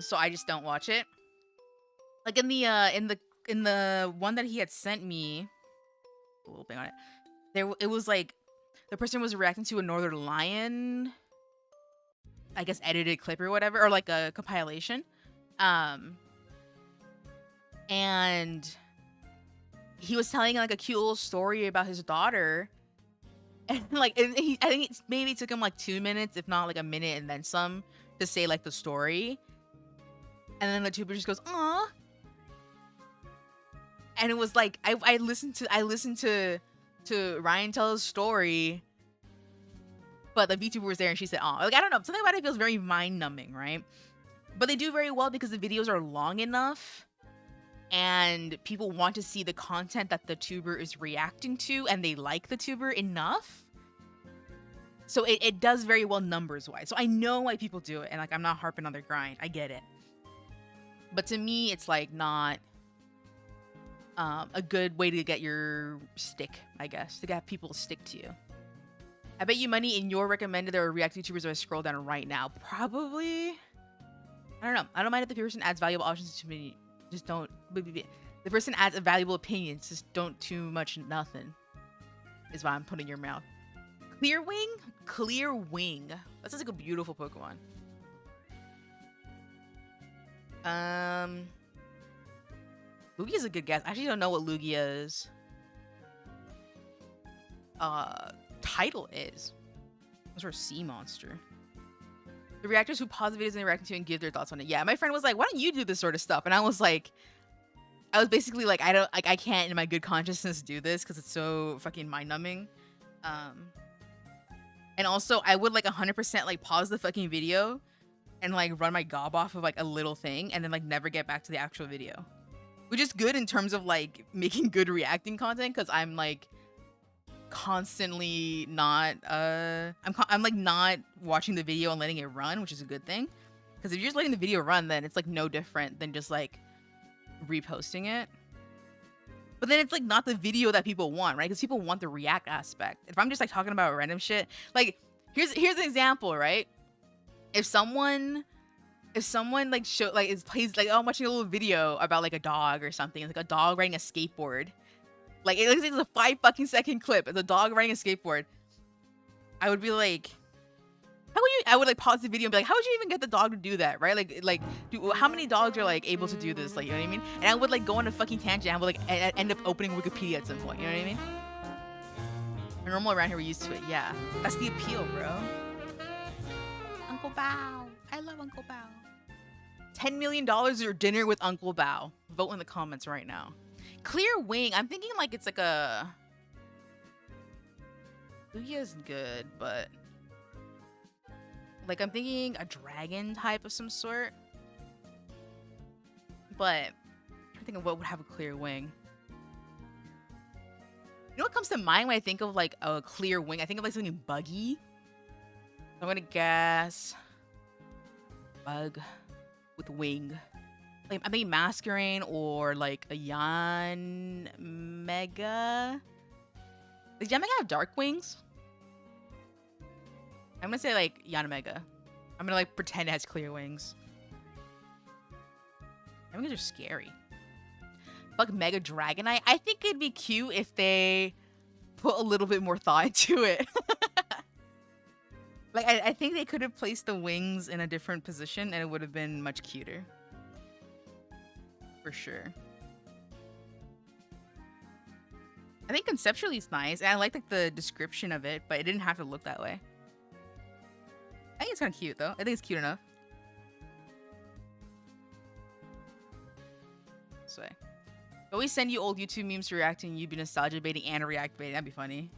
So I just don't watch it. Like in the one that he had sent me, a little thing on it. It was like the person was reacting to a Northern Lion, I guess, edited clip or whatever, or like a compilation. And he was telling like a cute little story about his daughter. And like, I think maybe it took him like 2 minutes, if not like a minute and then some, to say like the story. And then the tuber just goes, "Aw." And it was like I listened to Ryan tell his story, but the VTuber was there and she said, "Aw." Like, I don't know, something about it feels very mind numbing, right? But they do very well because the videos are long enough and people want to see the content that the tuber is reacting to, and they like the tuber enough. So it does very well numbers wise. So I know why people do it, and like I'm not harping on their grind. I get it. But to me, it's like not a good way to get your stick, I guess, to get people to stick to you. I bet you money in your recommended there are React YouTubers if I scroll down right now. Probably. I don't know. I don't mind if the person adds valuable options to me. Just don't. The person adds a valuable opinion. Just don't too much nothing. Is what I'm putting in your mouth. Clearwing? Clearwing. That sounds like a beautiful Pokemon. Lugia's a good guess. I actually don't know what Lugia's title is. Some sort of sea monster. The reactors who pause the videos and react to and give their thoughts on it. Yeah, my friend was like, "Why don't you do this sort of stuff?" And I was basically like, I can't in my good consciousness do this because it's so fucking mind numbing. And also I would like 100% like pause the fucking video and like run my gob off of like a little thing and then like never get back to the actual video, which is good in terms of like making good reacting content, because I'm like constantly not I'm like not watching the video and letting it run, which is a good thing, because if you're just letting the video run, then it's like no different than just like reposting it. But then it's like not the video that people want, right? Because people want the react aspect. If I'm just like talking about random shit, like here's an example, right? If someone like plays like, oh, I'm watching a little video about like a dog or something, it's like a dog riding a skateboard. Like it looks like it's a 5 fucking second clip. It's a dog riding a skateboard. I would be like, I would like pause the video and be like, how would you even get the dog to do that, right? How many dogs are like able to do this? Like, you know what I mean? And I would like go on a fucking tangent. I would like end up opening Wikipedia at some point. You know what I mean? We're normal around here. We're used to it. Yeah, that's the appeal, bro. Uncle Bao. I love Uncle Bao. $10 million or dinner with Uncle Bao. Vote in the comments right now. Clear Wing. I'm thinking like it's like a... Lugia's good, but... like, I'm thinking a dragon type of some sort. But I'm thinking what would have a clear wing. You know what comes to mind when I think of like a clear wing? I think of like something buggy. So I'm gonna guess bug with wing. Like I'm thinking Masquerain or like a Yan Mega. Does Yan Mega have dark wings? I'm gonna say like Yanamega. I'm gonna like pretend it has clear wings. Yanamegas are scary. Fuck Mega Dragonite. I think it'd be cute if they put a little bit more thought into it. Like I think they could have placed the wings in a different position and it would have been much cuter. For sure. I think conceptually it's nice, and I like the description of it, but it didn't have to look that way. I think it's kind of cute, though. I think it's cute enough. this way. Always send you old YouTube memes to reacting, you be nostalgia baiting and react baiting. That'd be funny.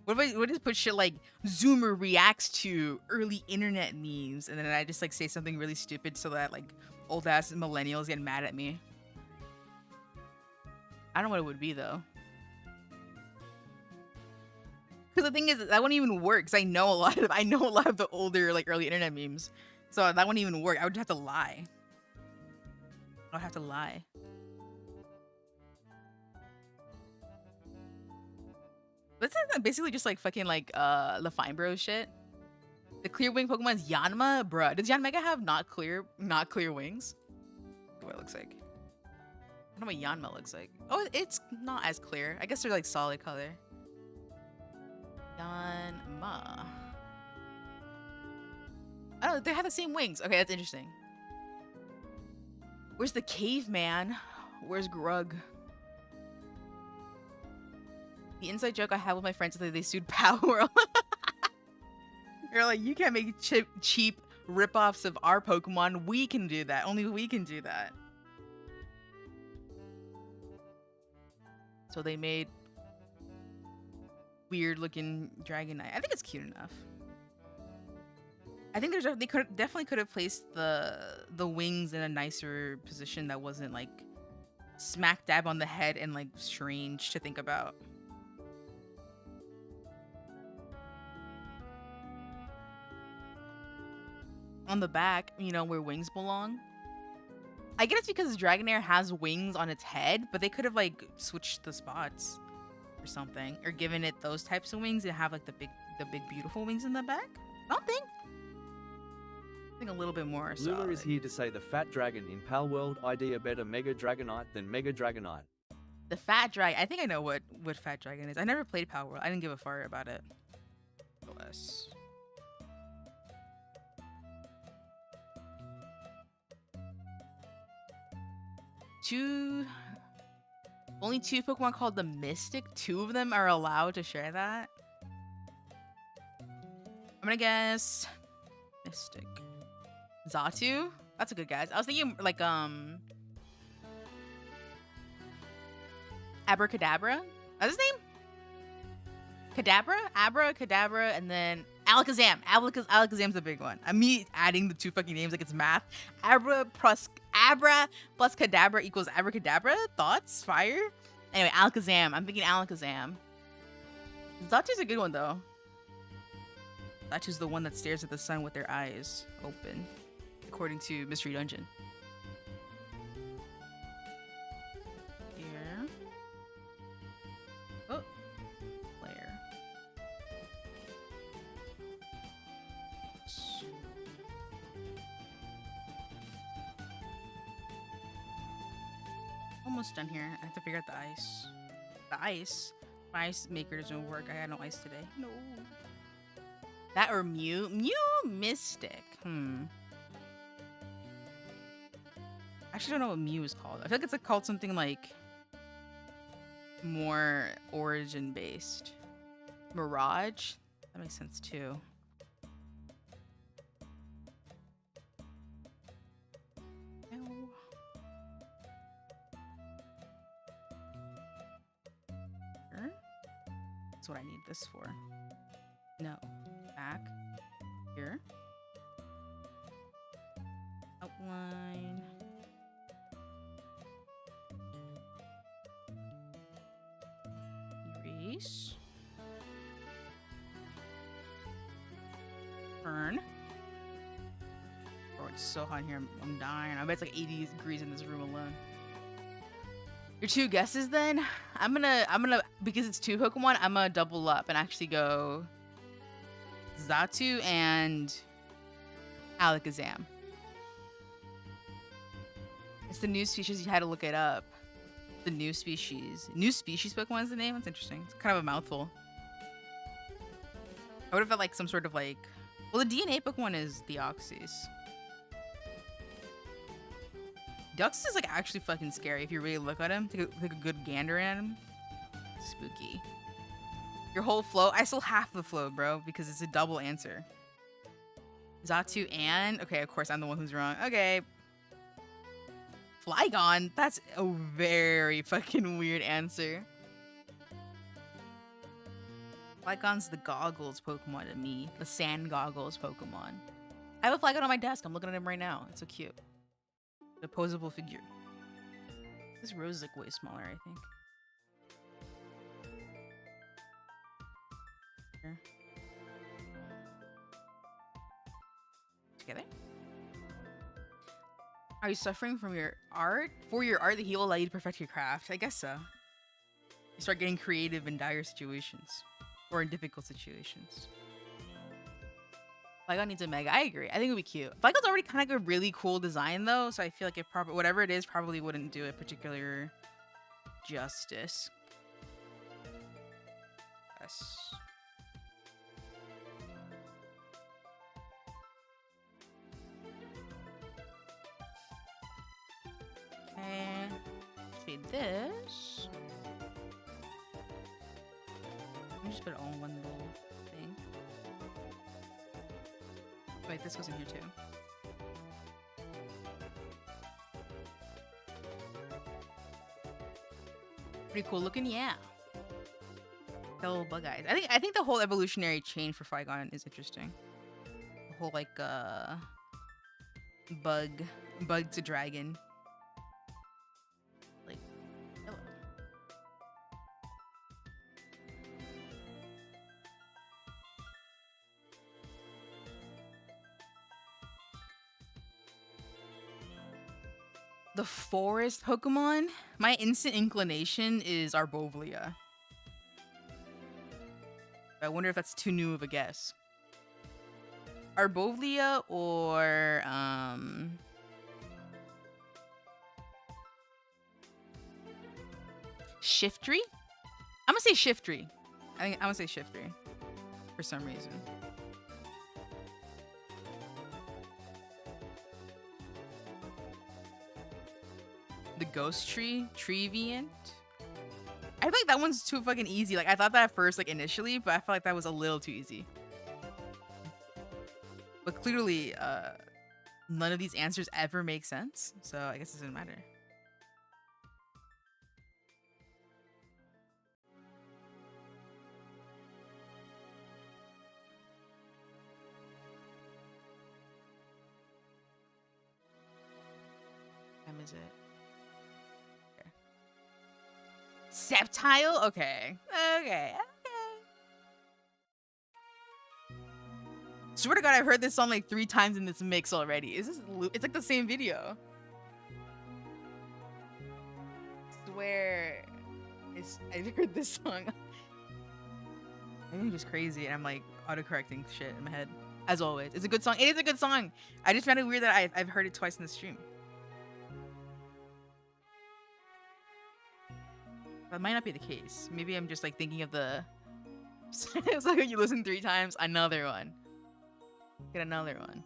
What if I just put shit like Zoomer reacts to early internet memes, and then I just like say something really stupid so that like old ass millennials get mad at me? I don't know what it would be though. Because the thing is, that wouldn't even work. Because I know a lot of the older like early internet memes, so that wouldn't even work. I would have to lie. I would have to lie. But it's basically just like fucking like the Fine Bro shit. The clear wing Pokemon is Yanma, bruh. Does Yanmega have not clear wings? What it looks like. I don't know what Yanma looks like. Oh, it's not as clear. I guess they're like solid color. Yanma. Oh, they have the same wings. Okay, that's interesting. Where's the caveman? Where's Grug? The inside joke I have with my friends is that they sued Power. You're like, you can't make cheap ripoffs of our Pokemon. We can do that. Only we can do that. So they made weird looking Dragonite. I think it's cute enough. I think they definitely could have placed the wings in a nicer position that wasn't like smack dab on the head and like strange to think about. On the back, you know, where wings belong. I guess it's because Dragonair has wings on its head, but they could have like switched the spots or something, or given it those types of wings and have like the big beautiful wings in the back. Something. I think a little bit more. Lula is here to say the fat dragon in Pal World ID a better Mega Dragonite than Mega Dragonite. The fat dragon. I think I know what fat dragon is. I never played Pal World. I didn't give a fart about it. Bless. Only two Pokemon called the Mystic. 2 of them are allowed to share that. I'm gonna guess Mystic. Xatu? That's a good guess. I was thinking like Abracadabra. That's his name? Kadabra? Abracadabra, and then Alakazam. Alakazam's the big one. I'm me adding the 2 fucking names like it's math. Abra plus Kadabra equals Abracadabra? Thoughts? Fire? Anyway, Alakazam. I'm thinking Alakazam. Xatu's a good one though. Xatu's the one that stares at the sun with their eyes open, according to Mystery Dungeon. Here. Oh. Player. Almost done here. I have to figure out the ice. The ice? My ice maker doesn't work. I had no ice today. No. That or Mew? Mew Mystic. I actually don't know what Mew is called. I feel like it's like called something like more origin based. Mirage? That makes sense too. That's what I need this for. No. Back. Here. Outline. Erase. Turn. Oh, it's so hot in here. I'm dying. I bet it's like 80 degrees in this room alone. Your 2 guesses then? I'm gonna because it's 2 Pokemon, I'm gonna double up and actually go Xatu and Alakazam. It's the new species. You had to look it up. The new species. New species Pokemon is the name? That's interesting. It's kind of a mouthful. I would have felt like some sort of like... Well, the DNA Pokemon is Deoxys. Deoxys is like actually fucking scary if you really look at him. Take a good gander at him. Spooky. Your whole flow? I still half the flow, bro, because it's a double answer. Xatu and... Okay, of course, I'm the one who's wrong. Okay. Flygon? That's a very fucking weird answer. Flygon's the goggles Pokemon to me. The sand goggles Pokemon. I have a Flygon on my desk. I'm looking at him right now. It's so cute. The posable figure. This rose is like way smaller, I think. Here. Together? Are you suffering from your art? For your art, the heal will allow you to perfect your craft. I guess so. You start getting creative in dire situations. Or in difficult situations. Flygon needs a Mega. I agree. I think it would be cute. Flygon's already kind of like a really cool design though, so I feel like it probably, whatever it is, probably wouldn't do it particular justice. Yes. Okay. Shade this. Let me just put it all in one little thing. Wait, this goes in here too. Pretty cool looking, yeah. The little bug eyes. I think the whole evolutionary chain for Flygon is interesting. The whole like bug to dragon. Like hello. The forest Pokemon? My instant inclination is Arbovlia. I wonder if that's too new of a guess. Arbovlia or Shiftry? I'm gonna say Shiftry. I'm gonna say Shiftry for some reason. The Ghost Tree, Trevenant. I feel like that one's too fucking easy. Like I thought that at first, like initially, but I felt like that was a little too easy. But clearly, none of these answers ever make sense, so I guess it doesn't matter. What time is it? Sceptile? Okay. Okay. Swear to God, I've heard this song like 3 times in this mix already. Is this? It's like the same video. Swear, I've heard this song. Maybe I'm just crazy and I'm like autocorrecting shit in my head. As always, it's a good song. It is a good song. I just found it weird that I've heard it twice in the stream. That might not be the case. Maybe I'm just like thinking of the. It's like when you listen 3 times, another one. Get another one.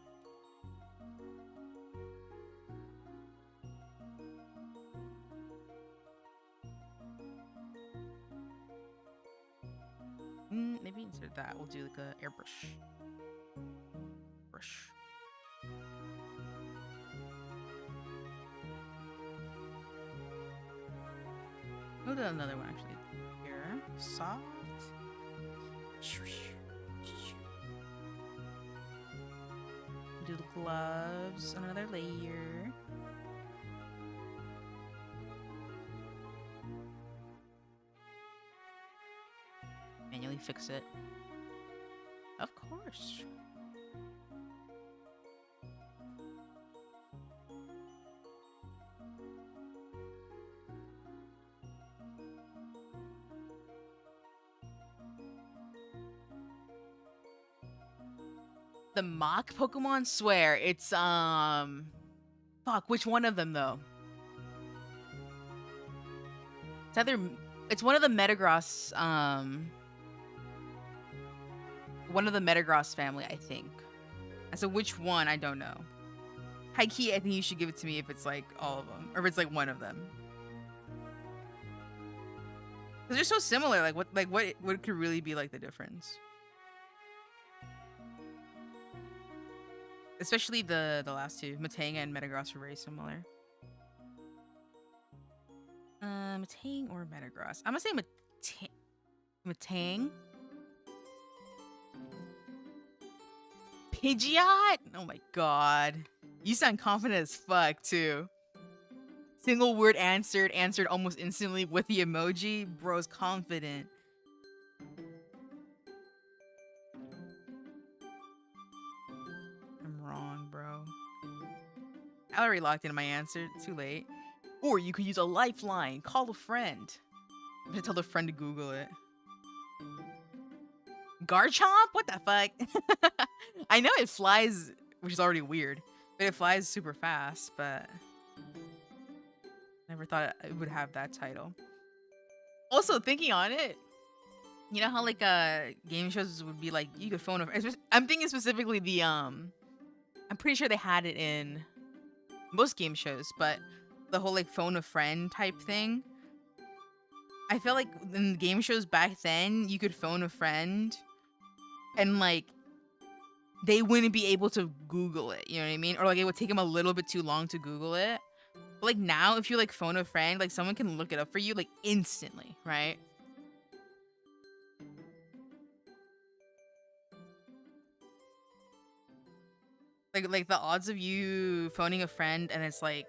Maybe instead of that, we'll do like a airbrush. Brush. We'll do another one actually. Here, soft. Do the gloves, another layer. Manually fix it. Of course. The mock Pokemon? Swear, it's fuck, which one of them though? It's either, it's one of the Metagross, one of the Metagross family, I think. And so which one, I don't know. High key, I think you should give it to me if it's like all of them, or if it's like one of them. Cause they're so similar. What could really be like the difference? Especially the last two, Matanga and Metagross, are very similar. Matang or Metagross? I'm gonna say Matang. Pidgeot? Oh my god. You sound confident as fuck too. Single word answered almost instantly with the emoji. Bro's confident. I'm wrong, bro. I already locked in my answer. Too late. Or you could use a lifeline. Call a friend. I'm gonna tell the friend to Google it. Garchomp? What the fuck? I know it flies, which is already weird. But it flies super fast, but... Never thought it would have that title. Also, thinking on it, you know how like game shows would be like you could phone a friend. I'm thinking specifically the I'm pretty sure they had it in most game shows, but the whole like phone a friend type thing. I feel like in game shows back then, you could phone a friend and like they wouldn't be able to Google it, you know what I mean? Or like it would take them a little bit too long to Google it. But like now, if you like phone a friend, like someone can look it up for you like instantly, right? Like the odds of you phoning a friend and it's like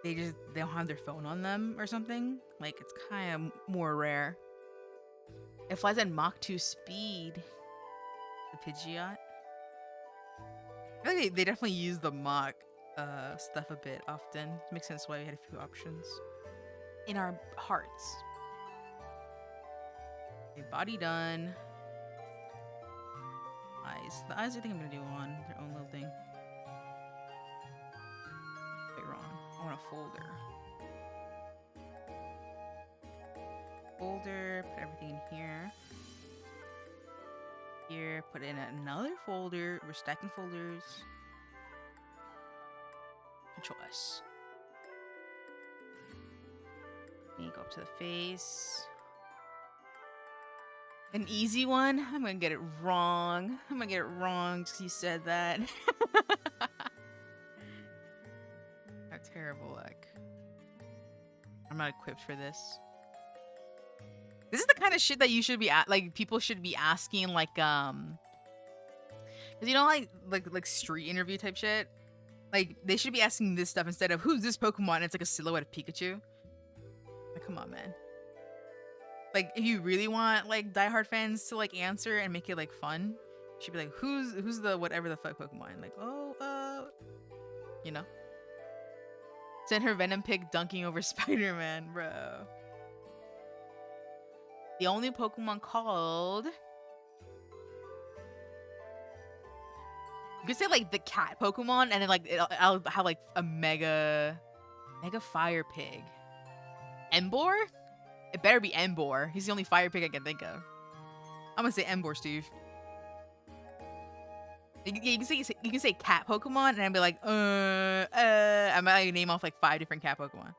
they don't have their phone on them or something, like it's kind of more rare. It flies at Mach 2 speed. The Pidgeot. I feel like they definitely use the Mach stuff a bit often. Makes sense why we had a few options. In our hearts. Okay, body done. Eyes. The eyes I think I'm gonna do on their own little thing. Wait, wrong. I want a folder. Folder, put everything in here. Here, put in another folder. We're stacking folders. Control S. Then go up to the face. An easy one? I'm gonna get it wrong. I'm gonna get it wrong just 'cause you said that. How terrible, like. I'm not equipped for this. This is the kind of shit that you should be like people should be asking like cuz you know like street interview type shit. Like they should be asking this stuff instead of who's this Pokemon and it's like a silhouette of Pikachu. Like come on, man. Like if you really want like diehard fans to like answer and make it like fun, you should be like who's the whatever the fuck Pokemon? Like, you know. Send her Venom pic dunking over Spider-Man, bro. The only Pokemon called... You could say like the cat Pokemon and then like I'll have like a mega fire pig. Embor? It better be Embor. He's the only fire pig I can think of. I'm gonna say Embor, Steve. You can say cat Pokemon and I'd be like, I might name off like 5 different cat Pokemon.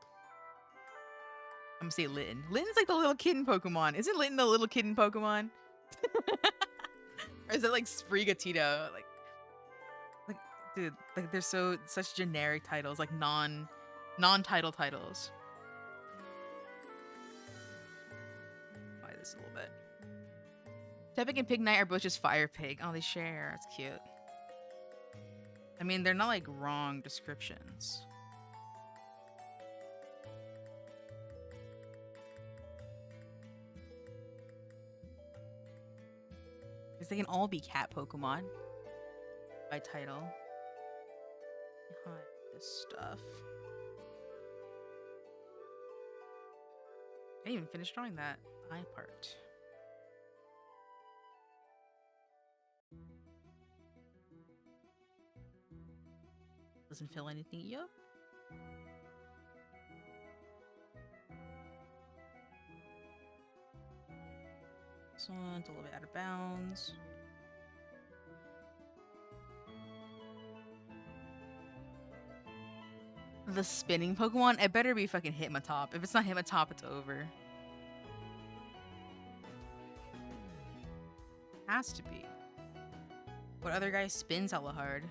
I'm gonna say Litten. Litten's like the little kitten Pokemon. Isn't Litten the little kitten Pokemon? Or is it like Sprigatito? Like, dude, like they're such generic titles, like non-title titles. Try this a little bit. Tepig and Pignite are both just Fire Pig. Oh, they share. That's cute. I mean, they're not like wrong descriptions. Because they can all be cat Pokemon by title. Behind this stuff. I didn't even finish drawing that eye part. Doesn't fill anything up. This one's a little bit out of bounds. The spinning Pokemon, it better be fucking Hitmontop. If it's not Hitmontop, it's over. Has to be. What other guy spins hella hard?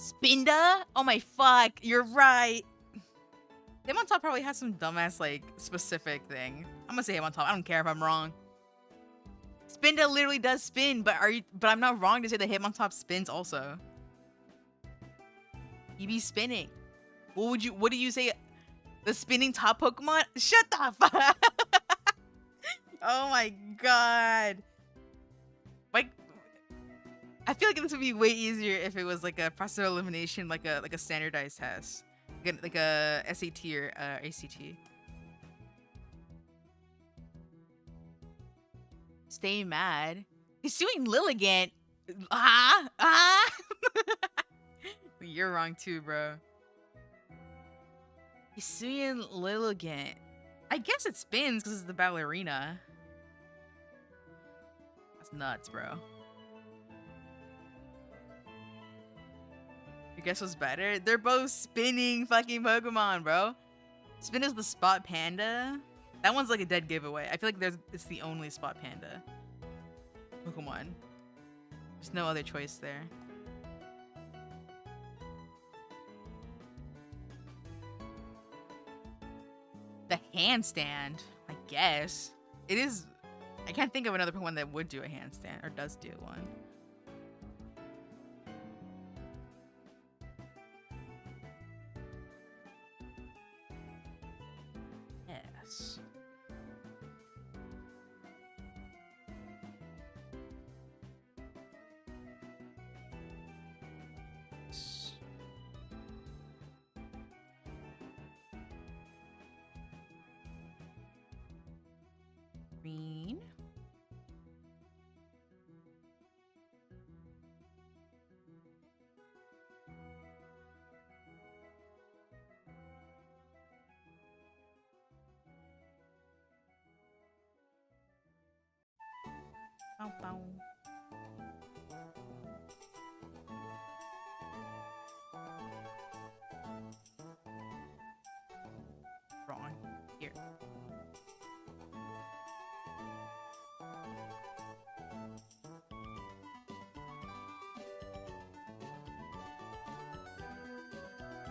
Spinda? Oh my fuck, you're right. Hitmontop probably has some dumbass, like, specific thing. I'm gonna say Hitmontop. I don't care if I'm wrong. Spinda literally does spin, but I'm not wrong to say that Hitmontop spins also. He be spinning. What do you say? The spinning top Pokemon? Shut the fuck. Oh my god. Like, I feel like this would be way easier if it was like a process of elimination, like a standardized test. Like a SAT or ACT. Stay mad. He's suing Lilligant. You're wrong too, bro. He's suing Lilligant. I guess it spins because it's the ballerina. That's nuts, bro. Your guess was better? They're both spinning fucking Pokemon, bro. Spin is the Spot Panda. That one's like a dead giveaway. I feel like it's the only Spot Panda Pokemon. There's no other choice there. The handstand, I guess. It is. I can't think of another Pokemon that would do a handstand or does do one. Yes. Green. Bow, bow. Wrong. Here.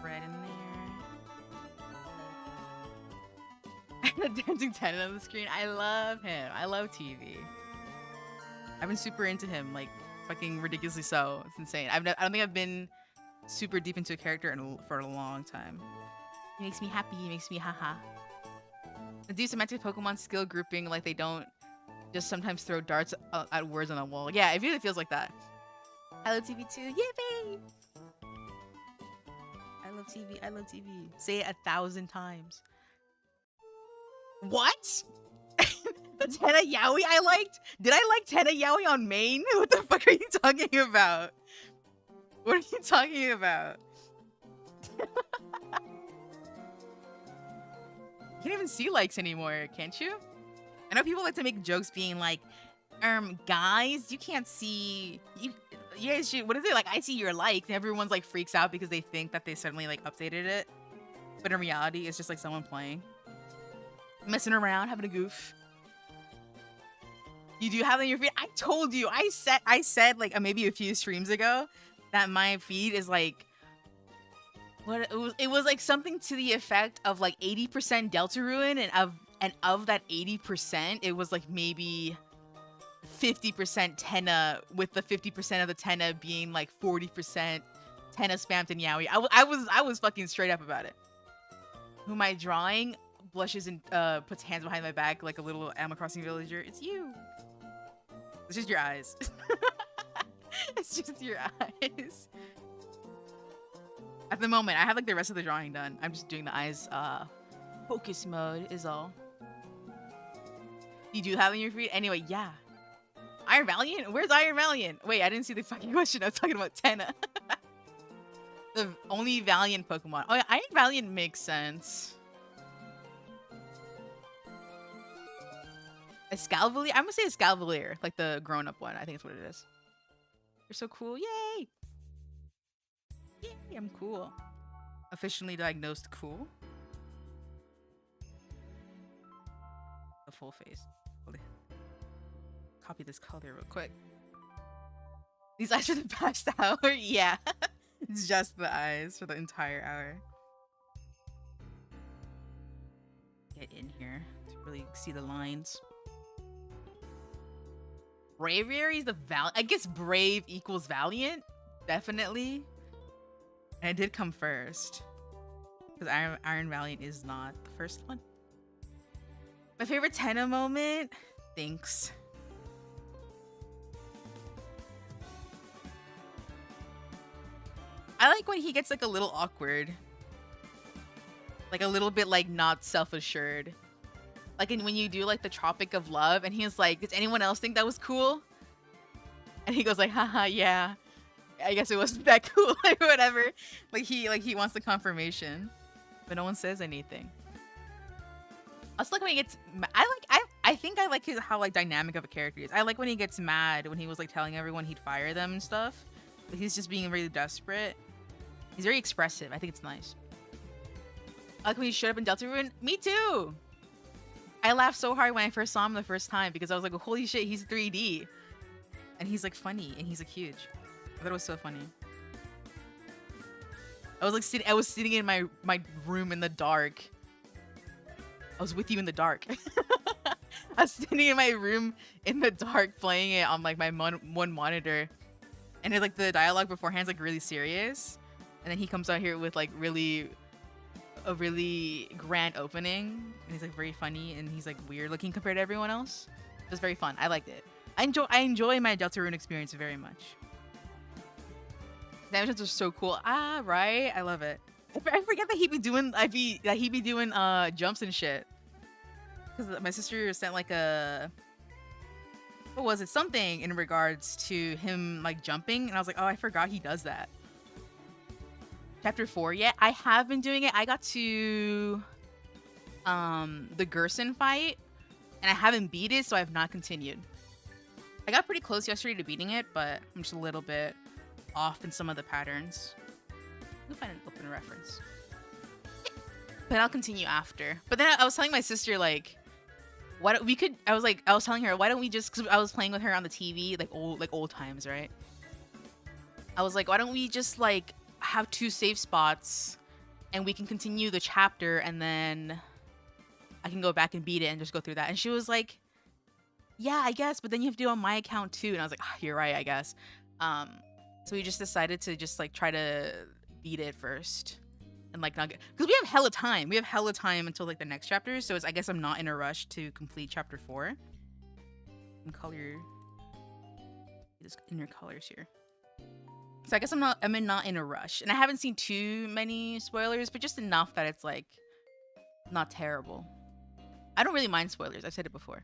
Red in there. The dancing tenant on the screen. I love him. I love TV. I've been super into him, like fucking ridiculously so. It's insane. I don't think I've been super deep into a character for a long time. He makes me happy. He makes me haha. The do semantic Pokemon skill grouping, like they don't just sometimes throw darts at words on a wall. Yeah, it really feels like that. I love TV too. Yippee! I love TV. I love TV. Say it 1,000 times. What? The Tenna Yaoi I liked? Did I like Tenna Yaoi on main? What the fuck are you talking about? What are you talking about? You can't even see likes anymore, can't you? I know people like to make jokes being like, guys, you can't see you guys should, what is it? Like, I see your likes, and everyone's like freaks out because they think that they suddenly like updated it. But in reality, it's just like someone playing. Messing around, having a goof. You do have it in your feed? I told you. I said like maybe a few streams ago that my feed is like what it was like something to the effect of like 80% Deltarune, and of that 80%, it was like maybe 50% Tenna, with the 50% of the Tenna being like 40% Tenna spammed in Yaoi. I was fucking straight up about it. Who am I drawing? Blushes and puts hands behind my back like a little Animal Crossing villager. It's you. It's just your eyes. It's just your eyes. At the moment, I have like the rest of the drawing done. I'm just doing the eyes focus mode is all. You do have in your feed? Anyway, yeah. Iron Valiant? Where's Iron Valiant? Wait, I didn't see the fucking question. I was talking about Tenna. The only Valiant Pokemon. Oh yeah, Iron Valiant makes sense. Escavalier? I'm gonna say Escavalier, like the grown-up one. I think that's what it is. You're so cool. Yay! Yay, I'm cool. Officially diagnosed cool. The full face. Copy this color real quick. These eyes are the past hour? Yeah. It's just the eyes for the entire hour. Get in here to really see the lines. Braviary is the I guess brave equals valiant, definitely. And it did come first, because Iron Valiant is not the first one. My favorite Tenna moment. Thanks. I like when he gets like a little awkward. Like a little bit like not self-assured. Like when you do like the Tropic of Love and he's like, does anyone else think that was cool? And he goes like, haha, yeah. I guess it wasn't that cool or whatever. Like he wants the confirmation. But no one says anything. I also like when he gets I think I like how like dynamic of a character he is. I like when he gets mad when he was like telling everyone he'd fire them and stuff. But he's just being really desperate. He's very expressive. I think it's nice. I like when he showed up in Deltarune. Me too. I laughed so hard when I first saw him the first time because I was like, holy shit, he's 3D. And he's like funny and he's like huge. I thought it was so funny. I was sitting in my room in the dark. I was with you in the dark. I was sitting in my room in the dark playing it on like my one monitor. And it's like the dialogue beforehand is like really serious. And then he comes out here with like a really grand opening. And he's like very funny and he's like weird looking compared to everyone else. It was very fun. I liked it. I enjoy my Deltarune experience very much. The animations are so cool. Ah, right. I love it. I forget that he be doing jumps and shit. Because my sister sent like a, what was it? Something in regards to him like jumping, and I was like, oh, I forgot he does that. Chapter 4, yeah, I have been doing it. I got to the Gerson fight, and I haven't beat it, so I have not continued. I got pretty close yesterday to beating it, but I'm just a little bit off in some of the patterns. Let me find an open reference. But I'll continue after. But then I was telling my sister, like, why don't we could, I was telling her, why don't we just, because I was playing with her on the TV, like old times, right? I was like, why don't we just like have 2 save spots and we can continue the chapter and then I can go back and beat it and just go through that. And she was like, yeah, I guess, but then you have to do it on my account too. And I was like, oh, you're right, I guess. So we just decided to just like try to beat it first and like not get, because we have hella time. We have hella time until like the next chapter. So I guess I'm not in a rush to complete chapter 4. And color this in your colors here. So I guess I'm not in a rush. And I haven't seen too many spoilers, but just enough that it's like not terrible. I don't really mind spoilers. I've said it before.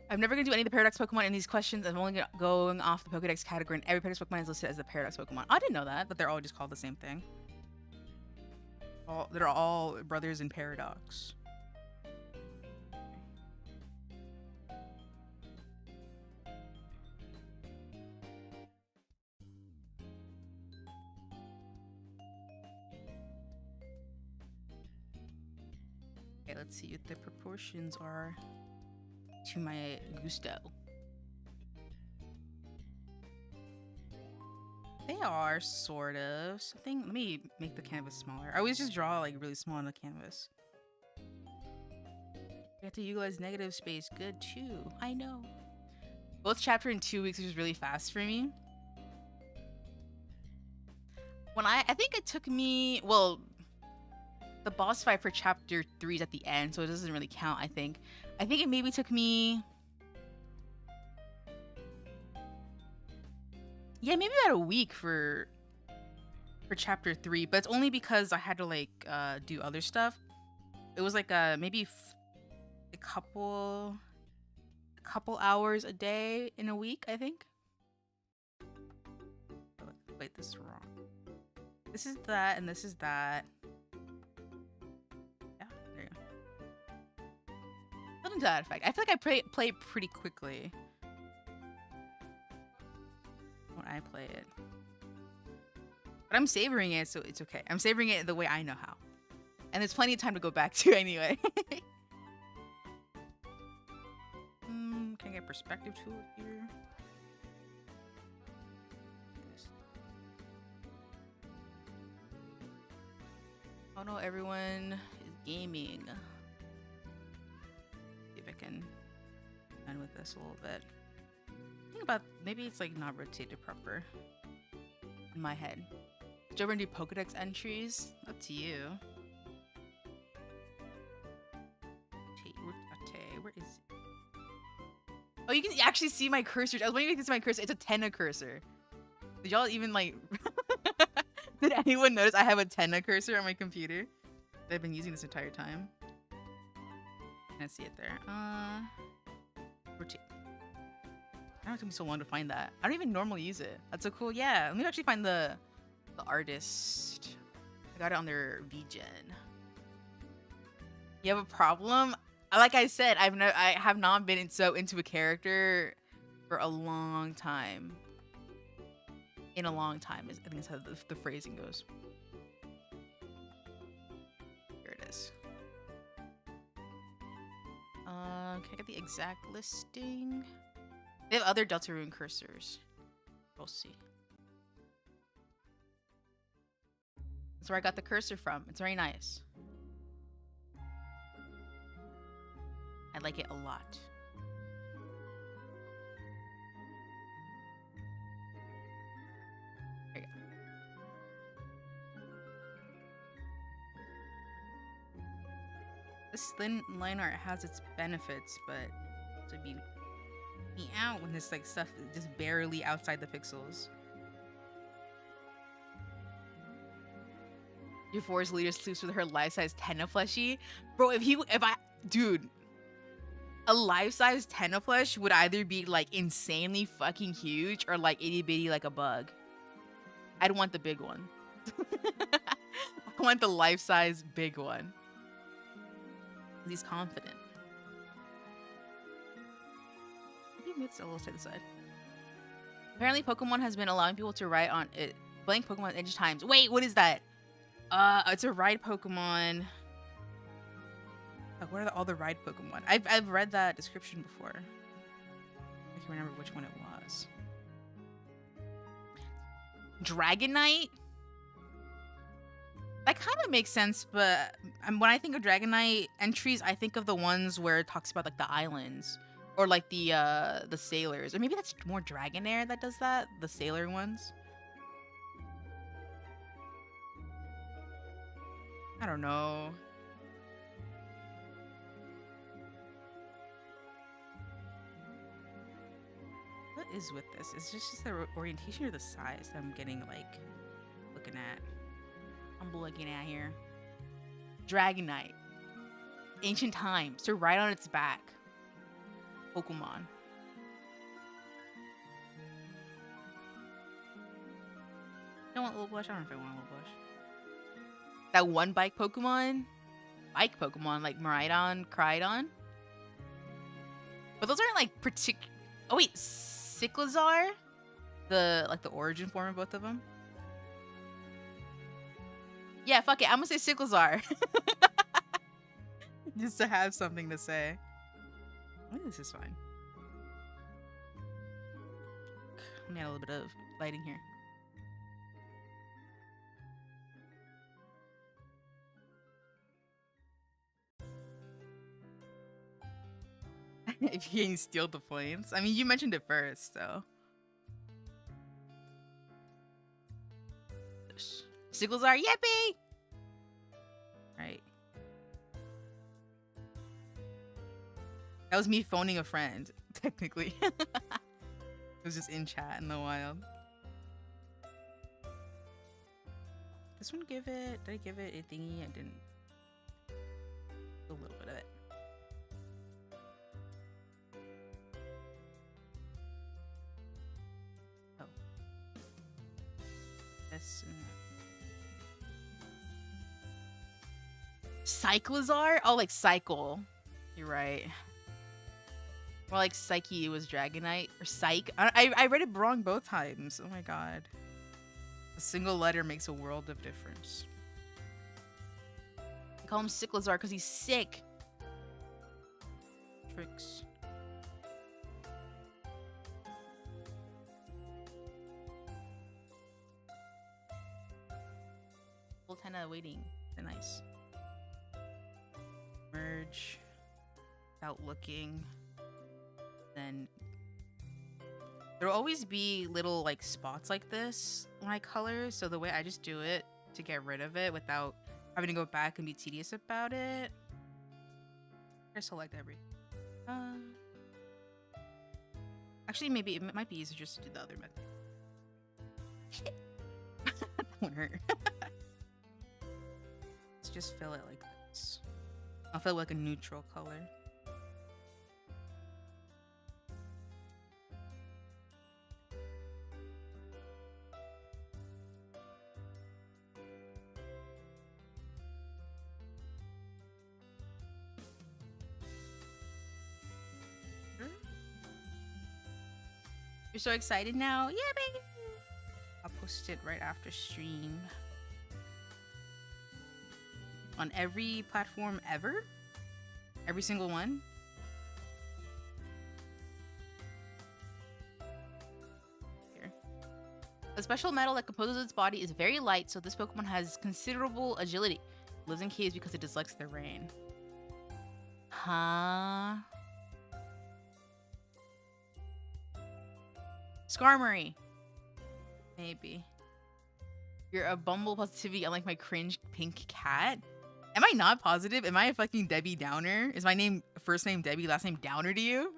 I'm never going to do any of the Paradox Pokemon in these questions. I'm only going off the Pokedex category, and every Paradox Pokemon is listed as a Paradox Pokemon. I didn't know that they're all just called the same thing. They're all brothers in Paradox. Okay, let's see what the proportions are to my gusto. They are sort of something. Let me make the canvas smaller. I always just draw like really small on the canvas. You have to utilize negative space. Good too. I know. Both chapter in 2 weeks was really fast for me. When I think it took me, well, the boss fight for chapter 3 is at the end, so it doesn't really count, I think. I think it maybe took me, yeah, maybe about a week for chapter 3, but it's only because I had to like do other stuff. It was like maybe a couple hours a day in a week, I think. Wait, this is wrong. This is that, and this is that. Yeah, there you go. Something to that effect. I feel like I play pretty quickly when I play it. But I'm savoring it, so it's okay. I'm savoring it the way I know how. And there's plenty of time to go back to anyway. Can I get perspective tool here? Yes. Oh no, everyone is gaming. See if I can run with this a little bit. Think about maybe it's like not rotated proper in my head. Did you ever do Pokedex entries? Up to you. Where is it? Oh, you can actually see my cursor. I was wondering if you can see my cursor. It's a Tenna cursor. Did y'all even like... Did anyone notice I have a Tenna cursor on my computer that I've been using this entire time? Can't see it there. Rotate. I don't know, it took me so long to find that. I don't even normally use it. That's so cool. Yeah, let me actually find the artist. I got it on their VGen. You have a problem? Like I said, I have not been so into a character for a long time. In a long time, I think is how the phrasing goes. Here it is. Can I get the exact listing? They have other Deltarune cursors. We'll see. That's where I got the cursor from. It's very nice. I like it a lot. There you go. This thin line art has its benefits, but to be out when this like stuff is just barely outside the pixels. Your forest leader sleeps with her life-size Tenna plushie. Bro, dude, a life-size Tenna plush would either be like insanely fucking huge or like itty bitty like a bug. I'd want the big one. I want the life-size big one. He's confident. It's a little to the side. Apparently, Pokemon has been allowing people to ride on it. Blank Pokemon edge times. Wait, what is that? It's a ride Pokemon. Like, what are all the ride Pokemon? I've read that description before. I can't remember which one it was. Dragonite? That kind of makes sense, but when I think of Dragonite entries, I think of the ones where it talks about like the islands. Or like the sailors. Or maybe that's more Dragonair that does that. The sailor ones. I don't know. What is with this? Is this just the orientation or the size that I'm getting like looking at? I'm looking at here. Dragonite. Ancient times. To ride on its back. Pokemon. I want Little Blush. I don't know if I want Little Blush. That one bike Pokemon, like Miraidon, Crydon. But those aren't like particular. Oh wait, Cyclizar, the origin form of both of them. Yeah, fuck it. I'm gonna say Cyclizar, just to have something to say. I think this is fine. Let me add a little bit of lighting here. If you can steal the points. I mean, you mentioned it first, so. Cyclizar, yippee! Right. That was me phoning a friend, technically. It was just in chat in the wild. This one give it... Did I give it a thingy? I didn't. A little bit of it. Oh. This... Cyclizar? Oh, like cycle. You're right. More like Psyche was Dragonite. Or Psych. I read it wrong both times. Oh my god. A single letter makes a world of difference. I call him Cyclizar because he's sick. Tricks. Full Tenna waiting. Nice. Merge without looking. Then there'll always be little like spots like this when I color. So the way I just do it to get rid of it without having to go back and be tedious about it. I select everything. Actually, maybe it might be easier just to do the other method. Shit. That won't hurt. Let's just fill it like this. I'll fill it like a neutral color. You're so excited now? Yeah, baby! I'll post it right after stream. On every platform ever? Every single one? Here. The special metal that composes its body is very light, so this Pokemon has considerable agility. It lives in caves because it dislikes the rain. Huh? Skarmory. Maybe. You're a bumble positivity unlike my cringe pink cat. Am I not positive? Am I a fucking Debbie Downer? Is my name first name Debbie, last name Downer to you?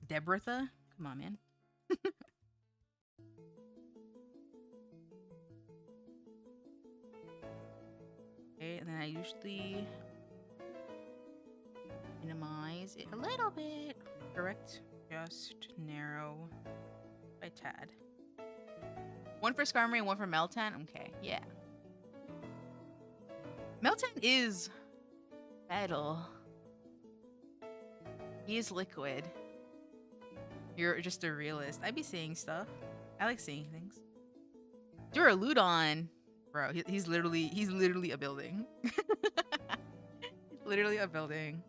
Debratha? Come on, man. Okay, and then I usually minimize it a little bit. Correct. Just narrow by tad. One for Skarmory and one for Meltan. Okay, yeah. Meltan is metal. He is liquid. You're just a realist. I be seeing stuff. I like seeing things. Duraludon. Bro, he's literally a building. Literally a building.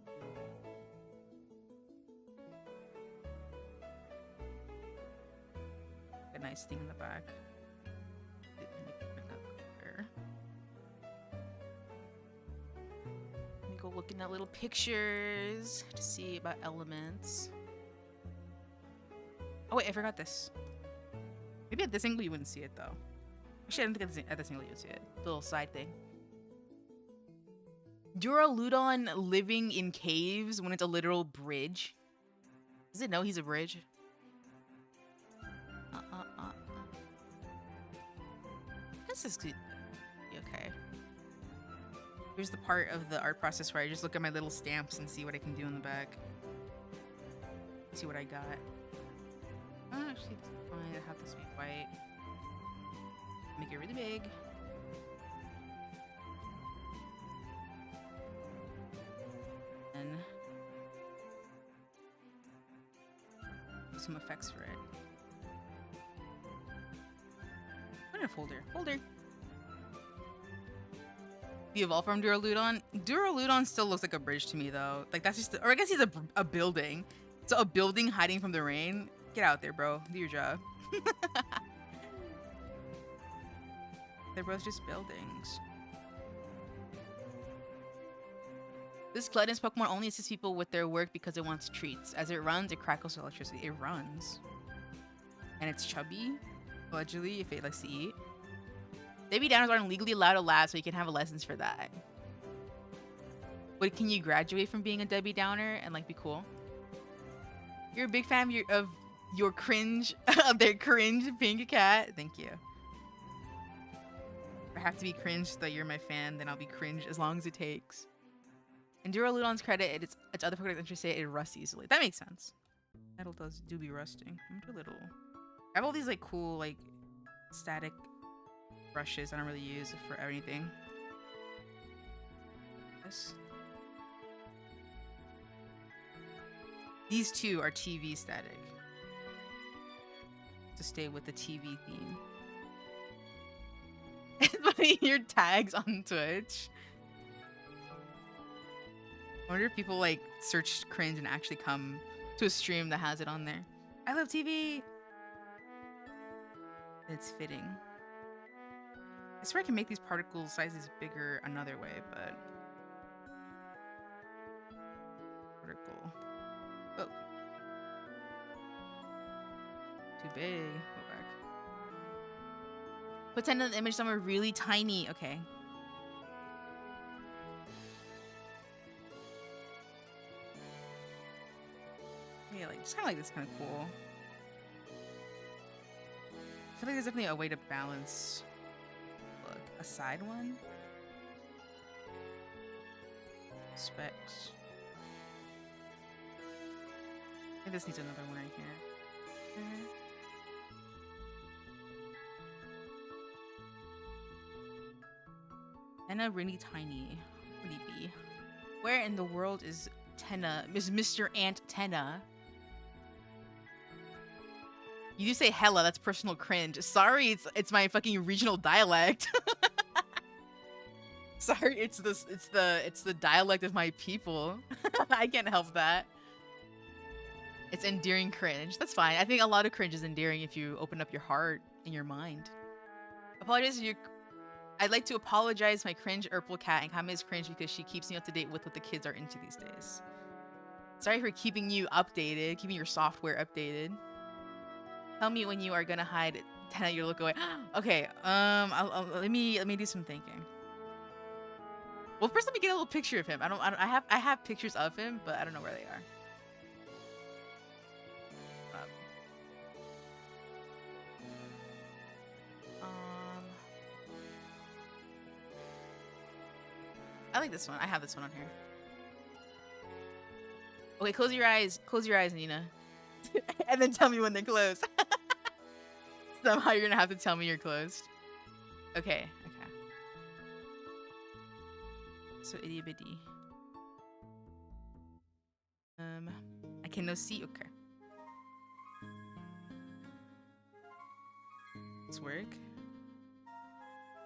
A nice thing in the back. Let me go looking at little pictures to see about elements. Oh wait, I forgot this. Maybe at this angle you wouldn't see it though. Actually, I don't think at this angle you would see it. The little side thing. Duraludon living in caves when it's a literal bridge. Does it know he's a bridge? I guess this could be okay. Here's the part of the art process where I just look at my little stamps and see what I can do in the back. See what I got. Oh, actually, it's fine. I have this be white. Make it really big. And do some effects for it. Put in a folder. Folder. The evolve from Duraludon. Duraludon still looks like a bridge to me though. Like that's just, or I guess he's a building. So a building hiding from the rain. Get out there, bro. Do your job. They're both just buildings. This gluttonous Pokemon only assists people with their work because it wants treats. As it runs, it crackles with electricity. It runs. And it's chubby, allegedly, if it likes to eat. Baby Downers aren't legally allowed to laugh, so you can have lessons for that. But can you graduate from being a Debbie Downer and like be cool? You're a big fan of your cringe, of their cringe pink cat. Thank you. If I have to be cringe so that you're my fan, then I'll be cringe as long as it takes. In Duraludon's credit, its other Pokedex entries say it rusts easily. That makes sense. Metal do be rusting. I'm too little. I have all these like cool like static brushes I don't really use for anything. This. These two are TV static. To stay with the TV theme. Putting your tags on Twitch. I wonder if people like search cringe and actually come to a stream that has it on there. I love TV. It's fitting. I swear I can make these particle sizes bigger another way, but particle. Oh, too big. Go back. Pretend the image somewhere really tiny. Okay. Yeah, like just kind of like this, kind of cool. I feel like there's definitely a way to balance. Look, a side one. Specs. I think this needs another one right here. Tenna really tiny. What would he be? Where in the world is Tenna? Is Mr. Ant Tenna? You do say hella, that's personal cringe. Sorry, it's my fucking regional dialect. Sorry, it's the dialect of my people. I can't help that. It's endearing cringe. That's fine. I think a lot of cringe is endearing if you open up your heart and your mind. Apologize if you. I'd like to apologize my cringe Urple cat, and Kame is cringe because she keeps me up to date with what the kids are into these days. Sorry for keeping you updated, keeping your software updated. Tell me when you are gonna hide Tenna your look away. Okay, let me do some thinking. Well, first let me get a little picture of him. I have pictures of him, but I don't know where they are. I like this one. I have this one on here. Okay, close your eyes. Close your eyes, Nina. And then tell me when they're closed. Somehow you're gonna have to tell me you're closed. Okay, okay. So itty bitty. I can no see. Okay. Let's work.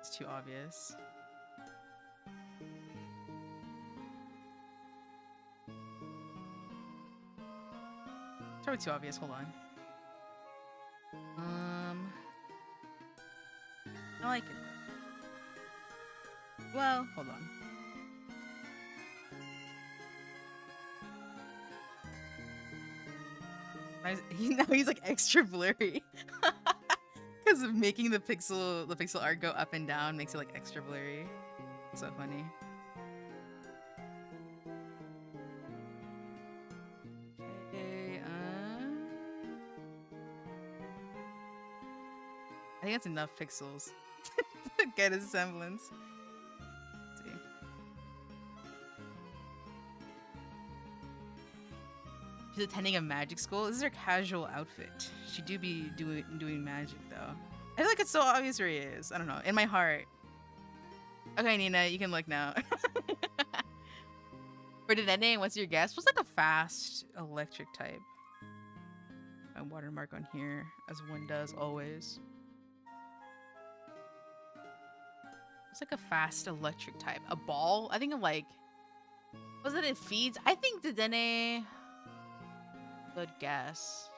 It's too obvious. It's probably too obvious. Hold on. I like it. Well, hold on. Now he's like extra blurry. Because of making the pixel art go up and down makes it like extra blurry. It's so funny. Okay, I think that's enough pixels to get a semblance. Let's see. She's attending a magic school. This is her casual outfit. She do be doing magic though. I feel like it's so obvious where he is. I don't know. In my heart. Okay, Nina, you can look now. For Denene, what's your guess? What's like a fast electric type? A watermark on here, as one does always. It's like a fast electric type. A ball? I think of like. Was it feeds? I think Dedenne. Good guess.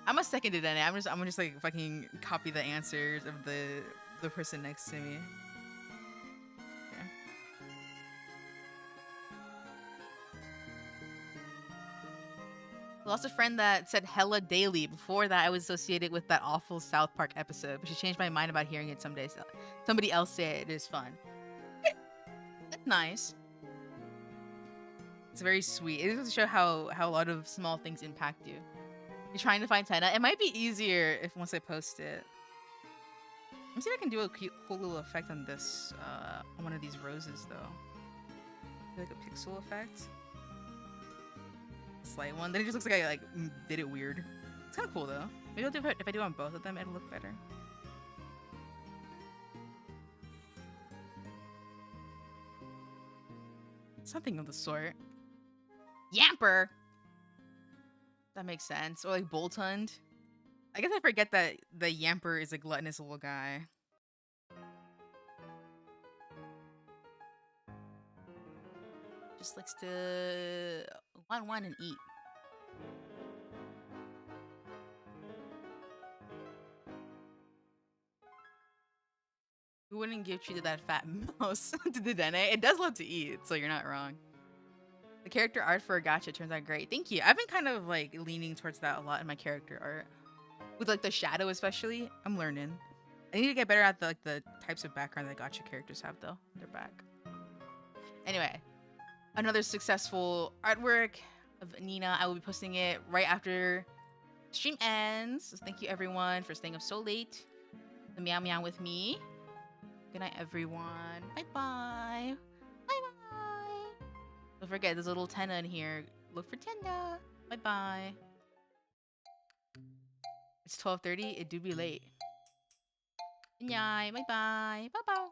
I'm a second Dedenne. I'm just like fucking copy the answers of the person next to me. Okay. Lost a friend that said hella daily. Before that, I was associated with that awful South Park episode, but she changed my mind about hearing it someday. So somebody else say it is fun. That's nice. It's very sweet. It goes to show how a lot of small things impact you. You're trying to find Tenna. It might be easier if once I post it. Let me see if I can do a cool little effect on this, on one of these roses though. Like a pixel effect. A slight one. Then it just looks like I like did it weird. It's kind of cool though. Maybe I'll do it if I do on both of them. It'll look better. Something of the sort. Yamper. That makes sense. Or like Boltund. I guess I forget that the Yamper is a gluttonous little guy. Just likes to want and eat. Who wouldn't give treat to that fat mouse to the Dene? It does love to eat, so you're not wrong. The character art for a gacha turns out great. Thank you. I've been kind of like leaning towards that a lot in my character art. With like the shadow especially, I'm learning. I need to get better at the types of background that gacha characters have though. They're back. Anyway, another successful artwork of Nina. I will be posting it right after stream ends. So thank you everyone for staying up so late. The meow meow with me. Good night everyone. Bye bye. Bye bye. Don't forget there's a little Tenna in here. Look for Tenna. Bye bye. It's 12:30. It do be late. Bye bye. Bye bye.